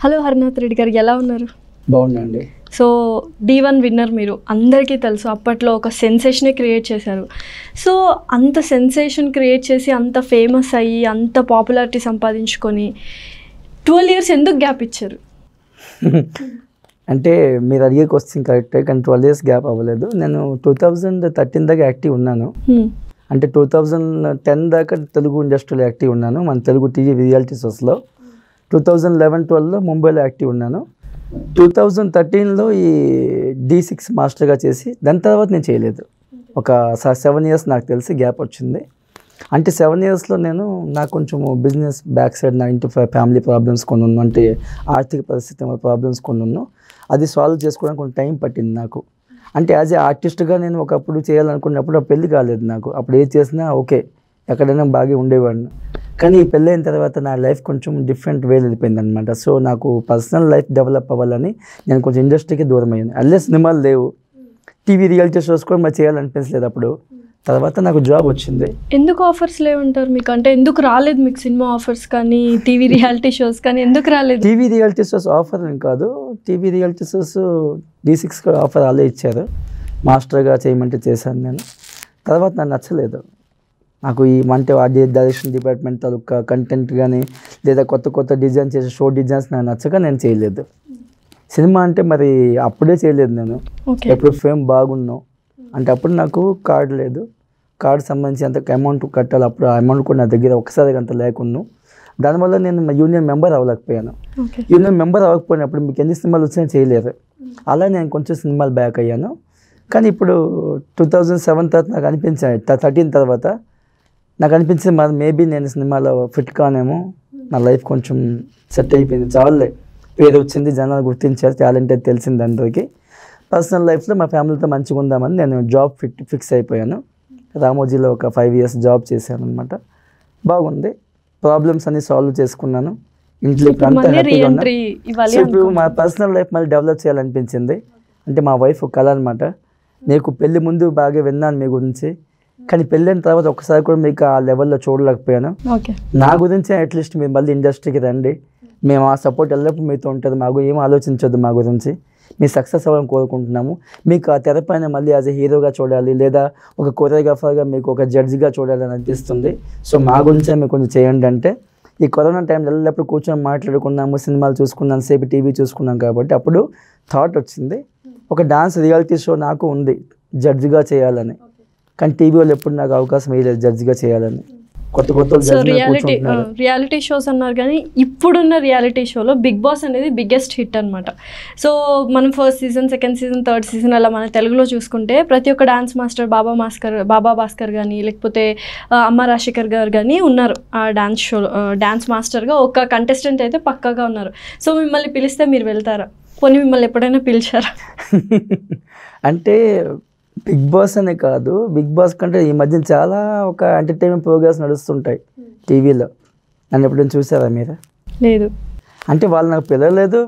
Hello Harinath Reddy గారు, ఎలా ఉన్నారు? బాగుందండి. సో D1 విన్నర్ మీరు, అందరికీ తెలుసు. అప్పట్లో ఒక సెన్సేషనే క్రియేట్ చేశారు. సో అంత సెన్సేషన్ క్రియేట్ చేసి అంత ఫేమస్ అయ్యి అంత పాపులారిటీ సంపాదించుకొని 12 years ఎందుకు గ్యాప్ ఇచ్చారు? అంటే మీరు అడిగే క్వశ్చన్ కరెక్టే, కానీ 12 years గ్యాప్ అవ్వలేదు. నేను 2013 దాకా యాక్టివ్ ఉన్నాను. అంటే 2010 దాకా తెలుగు ఇండస్ట్రీలో యాక్టివ్ ఉన్నాను, మన తెలుగు టీవీ రియాలిటీ షోస్లో. 2011-12లో ముంబైలో యాక్టివ్ ఉన్నాను. 2013లో ఈ D6 మాస్టర్గా చేసి దాని తర్వాత నేను చేయలేదు. ఒక 7 years నాకు తెలిసి గ్యాప్ వచ్చింది. అంటే 7 yearsలో నాకు కొంచెం బిజినెస్ బ్యాక్ సైడ్ నా ఇంటి ఫ్యామిలీ ప్రాబ్లమ్స్ కొన్ని ఉన్నాను, అంటే ఆర్థిక పరిస్థితి ప్రాబ్లమ్స్ కొన్ని ఉన్నాను. అది సాల్వ్ చేసుకోవడానికి కొంచెం టైం పట్టింది నాకు. అంటే యాజ్ ఏ ఆర్టిస్ట్గా నేను ఒకప్పుడు చేయాలనుకున్నప్పుడు పెళ్ళి కాలేదు నాకు. అప్పుడు ఏది చేసినా ఓకే, ఎక్కడైనా బాగా ఉండేవాడిని. కానీ ఈ పెళ్ళైన తర్వాత నా లైఫ్ కొంచెం డిఫరెంట్ వేలో వెళ్ళిపోయింది అనమాట. సో నాకు పర్సనల్ లైఫ్ డెవలప్ అవ్వాలని నేను కొంచెం ఇండస్ట్రీకి దూరం అయ్యాను. అల్లే సినిమాలు లేవు, టీవీ రియాలిటీ షోస్ కూడా మరి చేయాలనిపించలేదు. అప్పుడు తర్వాత నాకు జాబ్ వచ్చింది. ఎందుకు ఆఫర్స్ లేవంటారు మీకు? అంటే ఎందుకు రాలేదు మీకు సినిమా ఆఫర్స్ కానీ టీవీ రియాలిటీ షోస్ కానీ ఎందుకు రాలేదు? టీవీ రియాలిటీ షోస్ ఆఫర్ అని కాదు, టీవీ రియాలిటీ షోస్ D6 కూడా ఆఫర్ వాళ్ళే ఇచ్చారు. మాస్టర్గా చేయమంటే చేశాను నేను. తర్వాత నాకు నచ్చలేదు. నాకు ఈ అంటే డైరెక్షన్ డిపార్ట్మెంట్ తాలూకా కంటెంట్ కానీ లేదా కొత్త కొత్త డిజైన్ చేసే షో డిజైన్స్ నాకు నచ్చక నేను చేయలేదు. సినిమా అంటే మరి అప్పుడే చేయలేదు నేను. ఎప్పుడు ఫేమ్ బాగున్నావు అంటే అప్పుడు నాకు కార్డు లేదు, కార్డు సంబంధించి అంత అమౌంట్ కట్టాలి. అప్పుడు ఆ అమౌంట్ కూడా నా దగ్గర ఒకసారి అంత లేకున్నాను. దానివల్ల నేను యూనియన్ మెంబర్ అవ్వలేకపోయాను. యూనియన్ మెంబర్ అవ్వకపోయినప్పుడు మీకు ఎన్ని సినిమాలు వచ్చినా చేయలేరు. అలా నేను కొంచెం సినిమాలు బ్యాక్ అయ్యాను. కానీ ఇప్పుడు 2007 తర్వాత నాకు అనిపించాయి, 13 తర్వాత నాకు అనిపించింది మరి మేబీ నేను సినిమాలో ఫిట్ కానేమో, నా లైఫ్ కొంచెం సెట్ అయిపోయింది, చాలులే, పేరు వచ్చింది, జనాలు గుర్తించారు, టాలెంటెడ్ తెలిసింది అందరికీ. పర్సనల్ లైఫ్లో మా ఫ్యామిలీతో మంచిగా ఉందామని నేను జాబ్ ఫిక్స్ అయిపోయాను. రామోజీలో ఒక 5 years జాబ్ చేశాను అనమాట. బాగుంది, ప్రాబ్లమ్స్ అన్ని సాల్వ్ చేసుకున్నాను. ఇంట్లో ఇప్పుడు అంతా హ్యాపీగా ఉన్నాను. సో ఇప్పుడు మా పర్సనల్ లైఫ్ మళ్ళీ డెవలప్ చేయాలనిపించింది. అంటే మా వైఫ్ కళ అనమాట. నీకు పెళ్ళి ముందు బాగా విన్నాను మీ గురించి, కానీ పెళ్ళైన తర్వాత ఒకసారి కూడా మీకు ఆ లెవెల్లో చూడలేకపోయాను. నా గురించి అట్లీస్ట్ మీరు మళ్ళీ ఇండస్ట్రీకి రండి, మేము ఆ సపోర్ట్ ఎల్లప్పుడు మీతో ఉంటుంది. మాకు ఏం ఆలోచించొద్దు, మా గురించి మీ సక్సెస్ అవ్వాలని కోరుకుంటున్నాము. మీకు ఆ తెరపైన మళ్ళీ యాజ్ ఎ హీరోగా చూడాలి, లేదా ఒక కొరియోగ్రాఫర్గా, మీకు ఒక జడ్జిగా చూడాలని అనిపిస్తుంది. సో మా గురించే మీరు కొంచెం చేయండి. అంటే ఈ కరోనా టైంలో ఎల్లప్పుడు కూర్చొని మాట్లాడుకున్నాము, సినిమాలు చూసుకున్నాను, సేపు టీవీ చూసుకున్నాం. కాబట్టి అప్పుడు థాట్ వచ్చింది, ఒక డాన్స్ రియాలిటీ షో నాకు ఉంది జడ్జిగా చేయాలని. కానీ టీవీ వాళ్ళు ఎప్పుడు నాకు అవకాశం వేయలేదు జడ్జిగా చేయాలని. కొత్త కొత్త రియాలిటీ షోస్ అన్నారు, కానీ ఇప్పుడున్న రియాలిటీ షోలో బిగ్ బాస్ అనేది బిగ్గెస్ట్ హిట్ అనమాట. సో మనం first season, second season, third season అలా మన తెలుగులో చూసుకుంటే ప్రతి ఒక్క డాన్స్ మాస్టర్ బాబా భాస్కర్ కానీ, లేకపోతే అమ్మ రాజశేఖర్ గారు కానీ ఉన్నారు ఆ డాన్స్ షోలో. డాన్స్ మాస్టర్గా ఒక కంటెస్టెంట్ అయితే పక్కాగా ఉన్నారు. సో మిమ్మల్ని పిలిస్తే మీరు వెళ్తారా? పోనీ మిమ్మల్ని ఎప్పుడైనా పిలిచారా? అంటే బిగ్ బాస్ అనే కాదు, బిగ్ బాస్ కంటే ఈ మధ్య చాలా ఒక ఎంటర్టైన్మెంట్ ప్రోగ్రామ్స్ నడుస్తుంటాయి టీవీలో. నన్ను ఎప్పుడైనా చూసారా మీరు? లేదు. అంటే వాళ్ళు నాకు పిలవలేదు,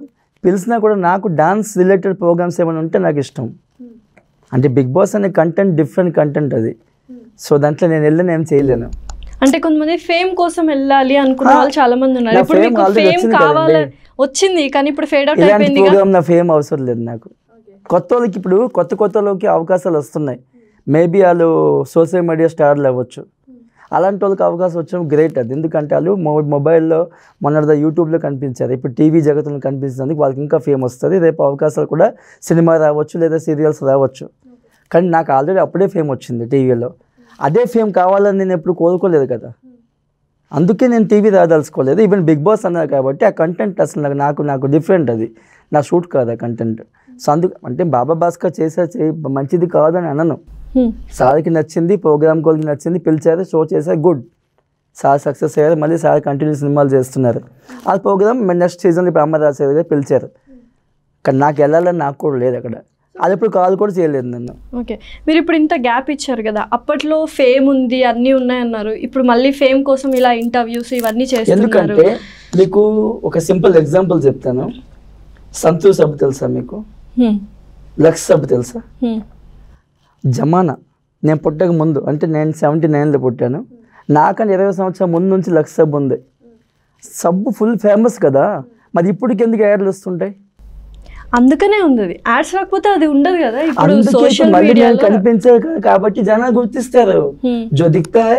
పిలిచినా కూడా నాకు డాన్స్ రిలేటెడ్ ప్రోగ్రామ్స్ ఏమైనా ఉంటే నాకు ఇష్టం. అంటే బిగ్ బాస్ అనే కంటెంట్ డిఫరెంట్ కంటెంట్ అది. సో దాంట్లో నేను వెళ్ళని ఏం చేయలేను. అంటే కొంతమంది ఫేమ్ కోసం వెళ్ళాలి అనుకున్న వాళ్ళు చాలా మంది ఉన్నారు. ఇప్పుడు మీకు ఫేమ్ కావాలి వచ్చింది, కానీ ఇప్పుడు ఫేడ్ అవుట్ అయిపోయింది. ప్రోగ్రామ్ నా ఫేమ్ అవసరం లేదు నాకు. కొత్త వాళ్ళకి ఇప్పుడు కొత్త వాళ్ళకి అవకాశాలు వస్తున్నాయి. మేబీ వాళ్ళు సోషల్ మీడియా స్టార్లు అవ్వచ్చు. అలాంటి వాళ్ళకి అవకాశం వచ్చడం గ్రేట్ అది. ఎందుకంటే వాళ్ళు మొబైల్లో మొన్న యూట్యూబ్లో కనిపించారు, ఇప్పుడు టీవీ జగత్తులో కనిపించినందుకు వాళ్ళకి ఇంకా ఫేమ్ వస్తుంది. రేపు అవకాశాలు కూడా సినిమా రావచ్చు, లేదా సీరియల్స్ రావచ్చు. కానీ నాకు ఆల్రెడీ అప్పుడే ఫేమ్ వచ్చింది టీవీలో. అదే ఫేమ్ కావాలని నేను ఎప్పుడు కోరుకోలేదు కదా, అందుకే నేను టీవీ రాదలుచుకోలేదు. ఈవెన్ బిగ్ బాస్ అన్నారు కాబట్టి ఆ కంటెంట్ అసలు నాకు డిఫరెంట్, అది నా షూట్ కాదు ఆ కంటెంట్. సో అందుకు అంటే బాబా భాస్కర్ చేసే మంచిది కాదని అనను. సార్కి నచ్చింది, ప్రోగ్రామ్ కోల్కి నచ్చింది, పిలిచారు, షో చేశారు, గుడ్. సార్ సక్సెస్ అయ్యారు, మళ్ళీ సార్ కంటిన్యూ సినిమాలు చేస్తున్నారు. ఆ ప్రోగ్రామ్ నెక్స్ట్ సీజన్లో ఇప్పుడు అమ్మ రాసేదిగా పిలిచారు. కానీ నాకు వెళ్ళాలని నాకు కూడా లేదు అక్కడ. అది ఇప్పుడు కాల్ కూడా చేయలేదు నన్ను. ఓకే, మీరు ఇప్పుడు ఇంత గ్యాప్ ఇచ్చారు కదా, అప్పట్లో ఫేమ్ ఉంది, అన్నీ ఉన్నాయన్నారు. ఇప్పుడు మళ్ళీ ఫేమ్ కోసం ఇలా ఇంటర్వ్యూస్ ఇవన్నీ చేస్తున్నారు. ఎందుకంటే మీకు ఒక సింపుల్ ఎగ్జాంపుల్ చెప్తాను. సంతోష్ సబ్ తెలుసా మీకు? లక్స్ సబ్ తెలుసా? జమానా నేను పుట్టక ముందు, అంటే నేను 79లో పుట్టాను, నాకని 20 సంవత్సరాల ముందు నుంచి లక్స్ సబ్ ఉంది. సబ్బు ఫుల్ ఫేమస్ కదా. మరి ఇప్పటికి ఎందుకు యాడ్లు వస్తుంటాయి? అందుకనే ఉంది అది. యాడ్స్ రాకపోతే అది ఉండదు కదా. ఇప్పుడు అందుకే సోషల్ మళ్ళీ మీడియా నేను కనిపించాను కాబట్టి జనాలు గుర్తిస్తారు. జో దిక్తా హై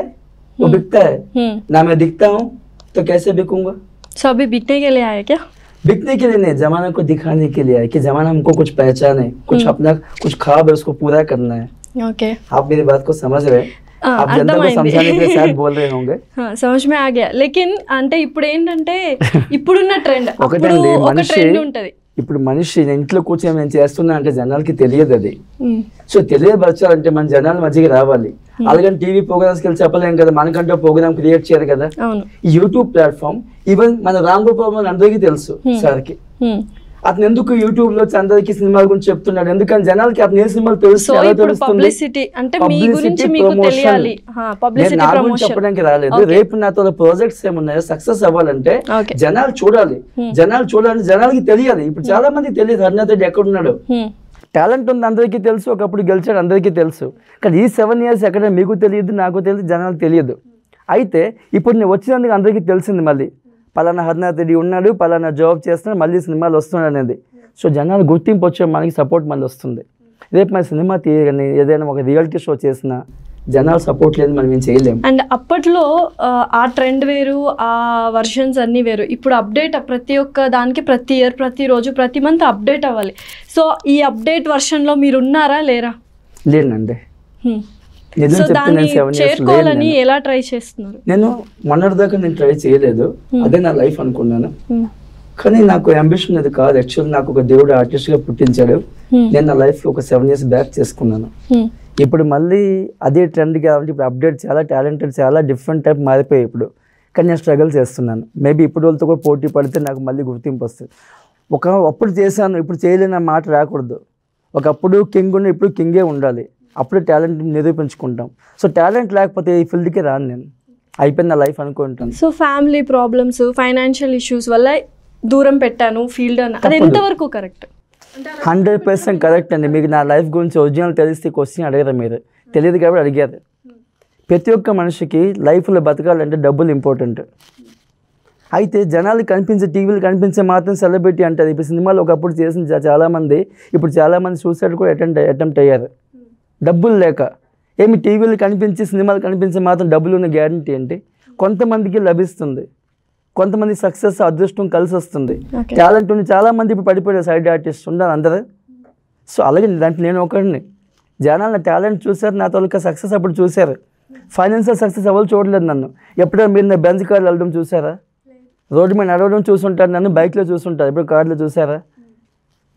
वो बिकता है ना, मैं दिखता हूँ तो कैसे बिकूंगा? సో అభి బిక్నే కే లియే ఆయే క్యా? बिकने के लिए नहीं, जमाना को दिखाने के लिए है कि जमाना हमको कुछ पहचाने, कुछ अपना कुछ ख्वाब है उसको पूरा करना है. ఓకే, आप मेरी बात को समझ रहे हैं? आप जनता को समझाने के लिए शायद बोल रहे होंगे. సమజ్ మే ఆ గయా. లేకిన్ అంటే ఇప్పుడు ఏంటంటే ఇప్పుడున్న ట్రెండ్ ఒకటండి, ఒక ట్రెండ్ ఉంటది. ఇప్పుడు మనిషి ఇంట్లో కూర్చొని నేను చేస్తున్నా అంటే జనాలకి తెలియదు అది. సో తెలియపరచాలంటే మన జనాల మధ్యకి రావాలి. అలాగని టీవీ ప్రోగ్రామ్స్కి వెళ్ళి చెప్పలేం కదా, మనకంటే ప్రోగ్రామ్ క్రియేట్ చేయాలి కదా. ఈ యూట్యూబ్ ప్లాట్ఫామ్ ఈవెన్ మన రామ్ గోపాల్ అందరికీ తెలుసు సార్కి. అతను ఎందుకు యూట్యూబ్ లో అందరికి సినిమాల గురించి చెప్తున్నాడు? ఎందుకంటే జనాలకి అతను ఏ సినిమాలు పబ్లిసిటీ అంటే మీ గురించి మీకు తెలియాలి. పబ్లిసిటీ ప్రమోషన్ చెప్పడానికి రాలేదు. రేపు నాతో ప్రాజెక్ట్స్ ఏమున్నాయో సక్సెస్ అవ్వాలంటే జనాలు చూడాలి, జనాలకి తెలియాలి. ఇప్పుడు చాలా మంది తెలియదు హరినాథ్ రెడ్డి ఎక్కడున్నాడు. టాలెంట్ ఉంది అందరికీ తెలుసు, ఒకప్పుడు గెలిచాడు అందరికీ తెలుసు. కానీ ఈ 7 years ఎక్కడ మీకు తెలియదు, నాకు తెలియదు, జనాలకు తెలియదు. అయితే ఇప్పుడు నేను వచ్చినందుకు అందరికీ తెలిసింది, మళ్ళీ పలానా హరినాథ్ రెడ్డి ఉన్నాడు, పలానా జాబ్ చేస్తున్నాడు, మళ్ళీ సినిమాలు వస్తున్నాడు అనేది. సో జనాలు గుర్తింపు వచ్చే మనకి సపోర్ట్ మళ్ళీ వస్తుంది. రేపు మన సినిమా తీయగానే ఏదైనా ఒక రియాలిటీ షో చేసినా జనాలు సపోర్ట్ లేదు, మనం ఏం చేయలేము. అండ్ అప్పట్లో ఆ ట్రెండ్ వేరు, ఆ వర్షన్స్ అన్నీ వేరు. ఇప్పుడు అప్డేట్ ప్రతి ఒక్క దానికి ప్రతి ఇయర్, ప్రతిరోజు, ప్రతి మంత్ అప్డేట్ అవ్వాలి. సో ఈ అప్డేట్ వర్షన్లో మీరు ఉన్నారా లేరా? లేనండి. సో దాన్ని చేరుకోవాలని ఎలా ట్రై చేస్తున్నారు? నేను మొన్నటిదాకా నేను ట్రై చేయలేదు, అదే నా లైఫ్ అనుకున్నాను. కానీ నాకు అంబిషన్ అది కాదు. యాక్చువల్లీ నాకు ఒక దేవుడు ఆర్టిస్ట్ గా పుట్టించాడు. నేను నా లైఫ్ ఒక 7 years బ్యాక్ చేసుకున్నాను. ఇప్పుడు మళ్ళీ అదే ట్రెండ్ కాబట్టి ఇప్పుడు అప్డేట్ చాలా టాలెంటెడ్, చాలా డిఫరెంట్ టైప్ మారిపోయాయి ఇప్పుడు. కానీ నేను స్ట్రగుల్ చేస్తున్నాను. మేబీ ఇప్పుడు వాళ్ళతో కూడా పోటీ పడితే నాకు మళ్ళీ గుర్తింపు వస్తుంది. అప్పుడు చేశాను, ఇప్పుడు చేయలేని మాట రాకూడదు. ఒకప్పుడు కింగ్ ఉన్న ఇప్పుడు కింగే ఉండాలి. అప్పుడు టాలెంట్ నిరూపించుకుంటాం. సో టాలెంట్ లేకపోతే ఈ ఫీల్డ్కి రాను, నేను అయిపోయింది నా లైఫ్ అనుకుంటాను. So family problems, financial issues వల్ల దూరం పెట్టాను ఫీల్డ్ అని, అది ఎంతవరకు కరెక్ట్? 100% కరెక్ట్ అండి. మీకు నా లైఫ్ గురించి ఒరిజినల్ తెలిస్తే క్వశ్చన్ అడిగారు, మీరు తెలియదు కాబట్టి అడిగారు. ప్రతి ఒక్క మనిషికి లైఫ్లో బతకాలంటే డబ్బులు ఇంపార్టెంట్. అయితే జనాలు కనిపించే, టీవీలు కనిపించే మాత్రం సెలబ్రిటీ అంటారు. ఇప్పుడు సినిమాలు ఒకప్పుడు చేసిన చాలామంది ఇప్పుడు చాలామంది సూసైడ్ కూడా అటెంప్ట్ అయ్యారు డబ్బులు లేక. ఏమి టీవీలు కనిపించి సినిమాలు కనిపించే మాత్రం డబ్బులు ఉన్న గ్యారంటీ ఏంటి? కొంతమందికి లభిస్తుంది, కొంతమంది సక్సెస్ అదృష్టం కలిసి వస్తుంది. టాలెంట్ ఉంది, చాలామంది ఇప్పుడు పడిపోయారు సైడ్ ఆర్టిస్ట్ ఉండాలి అందరూ. సో అలాగే దాంట్లో నేను ఒకరిని. జనాలు నా టాలెంట్ చూశారు, నా తొలక సక్సెస్ అప్పుడు చూశారు. ఫైనాన్షియల్ సక్సెస్ ఎవరు చూడలేదు నన్ను. ఎప్పుడో మీరు నా బెంజ్ కార్లు వెళ్ళడం చూసారా? రోడ్డు మీద నడవడం చూసుంటారు, నన్ను బైక్లో చూసుంటారు, ఇప్పుడు కార్లో చూసారా?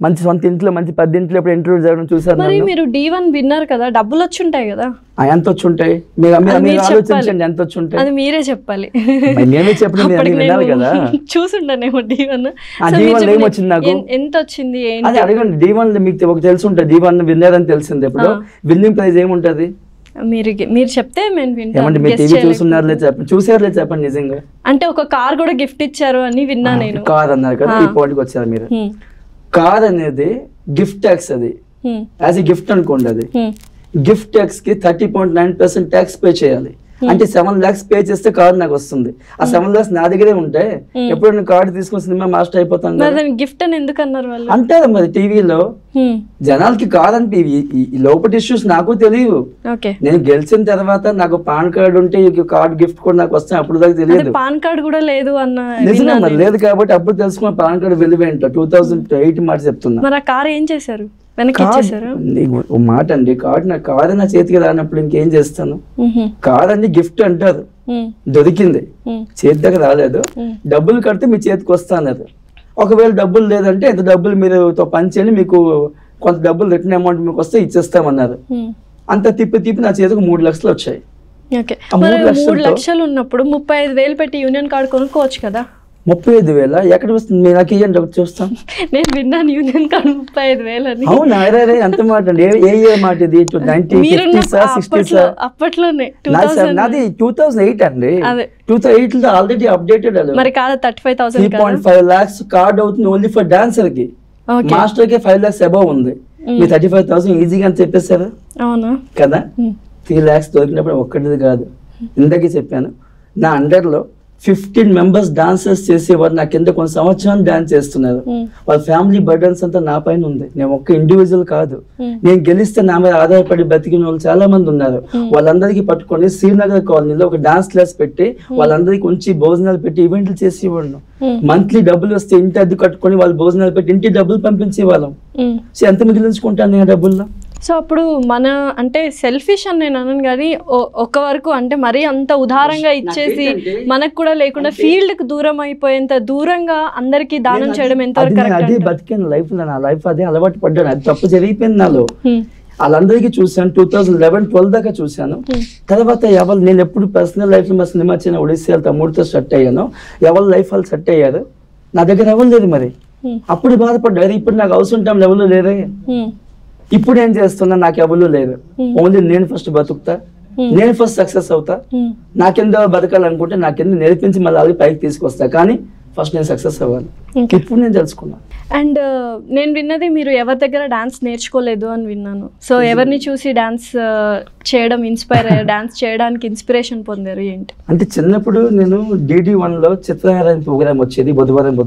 మంచి సొంత ఇంట్లో, మంచి 10 ఇంట్లో ఇప్పుడు ఇంటర్వ్యూ జరగడం చూసారు. మరి మీరు D1 విన్నర్ కదా, డబ్బులు వచ్చి ఉంటాయి కదా? ఎంత వచ్చి ఉంటాయి మీరు ఆలోచించండి, ఎంత వచ్చి ఉంటాయి? అది మీరే చెప్పాలి. నేనే చెప్పిన వినాలి కదా. చూసుంటానేమో D1 ఏమొచ్చింది నాకు, ఎంత వచ్చింది అది అడగండి. D1 మీకు ఒక తెలిసి ఉంటుంది, D1 విన్నర్ అని తెలిసింది. ఇప్పుడు విన్నింగ్ ప్రైజ్ ఏముంటది? మీరు చెప్తే మేము వింటాం. చూసారులే చెప్పండి నిజంగా. అంటే ఒక కార్ కూడా గిఫ్ట్ ఇచ్చారు అని విన్నా నేను. కార్ అన్నారు కదా, ఈ పాయింట్కి వచ్చారు మీరు. కార్ అనేది గిఫ్ట్ ట్యాక్స్, అది యాజ్ ఎ గిఫ్ట్ అనుకోండి. అది గిఫ్ట్ ట్యాక్స్ కి 30.9% ట్యాక్స్ పే చేయాలి. అంటే 7 lakhs పే చేస్తే కార్డు నాకు వస్తుంది. ఆ 7 lakhs నా దగ్గరే ఉంటే ఎప్పుడు కార్డు తీసుకుని సినిమా మాస్టర్ అయిపోతాను. గిఫ్ట్ అని ఎందుకు అన్నారు వాళ్ళు అంటారు మరి టీవీలో. జనాలకి కాదంటే లోపటి ఇష్యూస్ నాకు తెలియదు. నేను గెలిచిన తర్వాత నాకు పాన్ కార్డు ఉంటే కార్డు గిఫ్ట్ కూడా నాకు వస్తాయి, అప్పుడు దాకా తెలియదు. పాన్ కార్డు కూడా లేదు అన్న నిజంగా మరి లేదు కాబట్టి అప్పుడు తెలుసుకున్న పాన్ కార్డు విలువ ఏంటో. 2008 మాట చెప్తున్నా. మరి ఆ కార్ ఏం చేశారు? ఓ మాట అండి, కారు నా చేతికి రానప్పుడు ఇంకేం చేస్తాను? కార్ అండి గిఫ్ట్ అంటారు, దొరికింది, చేతి దగ్గర రాలేదు. డబ్బులు కడితే మీ చేతికి వస్తాను. ఒకవేళ డబ్బులు లేదంటే ఎంత డబ్బులు మీరు పంచండి, మీకు కొంత డబ్బులు రిటర్న్ అమౌంట్ మీకు వస్తే ఇచ్చేస్తామన్నారు. అంత తిప్పి నా చేతికి 3 లక్షలు వచ్చాయి. 3 లక్షలు ఉన్నప్పుడు 35,000 పెట్టి యూనియన్ కార్డు కొనుక్కోవచ్చు కదా. 35,000 ఎక్కడ వస్తుంది? నాకు ఇవ్వండి చూస్తాం. నేను విన్నాను యూనియన్ కార్డు 35,000 అని. అవునా? ఎంత మాట అండి, ఏ మాట ఇది? 1960s అప్పట్లోనే. నాది 2008 అండి. 2008 లో ఆల్రెడీ అప్డేటెడ్. మరి కాదు 35,000 3.5 lakhs కార్డ్ అవుతుంది ఓన్లీ ఫర్ డాన్సర్ కి. మాస్టర్ కి 5 lakhs అబౌవ్ ఉంది. మీ 35,000 ఈజీగా అని చెప్పేశారు. అవునా కదా? 3 lakhs దొరికినప్పుడు ఒక్కటిది కాదు. ఇందాకే చెప్పాను, నా అండర్ లో 15 మెంబర్స్ డాన్సర్స్ చేసేవారు నా కింద కొన్ని సంవత్సరాలు డాన్స్ చేస్తున్నారు. వాళ్ళ ఫ్యామిలీ బర్డన్స్ అంతా నా పైన ఉంది. నేను ఒక్క ఇండివిజువల్ కాదు. నేను గెలిస్తే నా మీద ఆధారపడి బతికిన వాళ్ళు చాలా మంది ఉన్నారు. వాళ్ళందరికీ పట్టుకొని శ్రీనగర్ కాలనీలో ఒక డాన్స్ క్లాస్ పెట్టి వాళ్ళందరికీ ఉంచి భోజనాలు పెట్టి ఈవెంట్లు చేసేవాళ్ళు. మంత్లీ డబ్బులు వస్తే ఇంటి అద్దె కట్టుకొని వాళ్ళు భోజనాలు పెట్టి ఇంటి డబ్బులు పంపించే వాళ్ళం. సో ఎంత మిగిలించుకుంటాను నేను డబ్బుల్లో? సో అప్పుడు మన అంటే సెల్ఫిష్ అని నేను అనను కానీ ఒక వరకు అంటే మరీ అంత ఉదారంగా ఇచ్చేసి మనకు కూడా లేకుండా ఫీల్డ్ కు దూరం అయిపోయేంత దూరంగా అందరికి దానం చేయడం ఎంతవరకు కరెక్ట్? అదే బతికాను లైఫ్ లో, నా లైఫ్ అదే అలవాటు పడ్డాను. అది తప్పు జరిగిపోయింది నాలో. వాళ్ళందరికీ చూసాను. 2011-12 దాకా చూశాను. తర్వాత ఎవరు, నేను ఎప్పుడు పర్సనల్ లైఫ్ లో మా సినిమా చిన్న ఒడిస్సా తమ్ముడితో సెట్ అయ్యాను. ఎవరి లైఫ్ వాళ్ళు సెట్ అయ్యారు, నా దగ్గర ఎవరు లేదు. మరి అప్పుడు బాధపడ్డారు. ఇప్పుడు నాకు అవసరం టైం ఎవరు లేరే. ఇప్పుడు ఏం చేస్తున్నా, నాకు ఎవరు లేదు. ఓన్లీ నేను ఫస్ట్ బతుకుతా, నేను ఫస్ట్ సక్సెస్ అవుతా. నాకెందో బతకాలనుకుంటే నాకెందుకు నేర్పించి మళ్ళీ అది పైకి తీసుకొస్తా. కానీ ఫస్ట్ నేను సక్సెస్ అవ్వాలి. ఇప్పుడు నేను తెలుసుకున్నా. అండ్ నేను విన్నది మీరు ఎవరి దగ్గర డాన్స్ నేర్చుకోలేదు అని విన్నాను. సో ఎవరిని చూసి డాన్స్ చేయడం ఇన్స్పైర్ అయ్యారు, డాన్స్ చేయడానికి ఇన్స్పిరేషన్ పొందారు ఏంటి? అంటే చిన్నప్పుడు నేను DD1లో చిత్రహారం ప్రోగ్రామ్ వచ్చేది బుధవారం.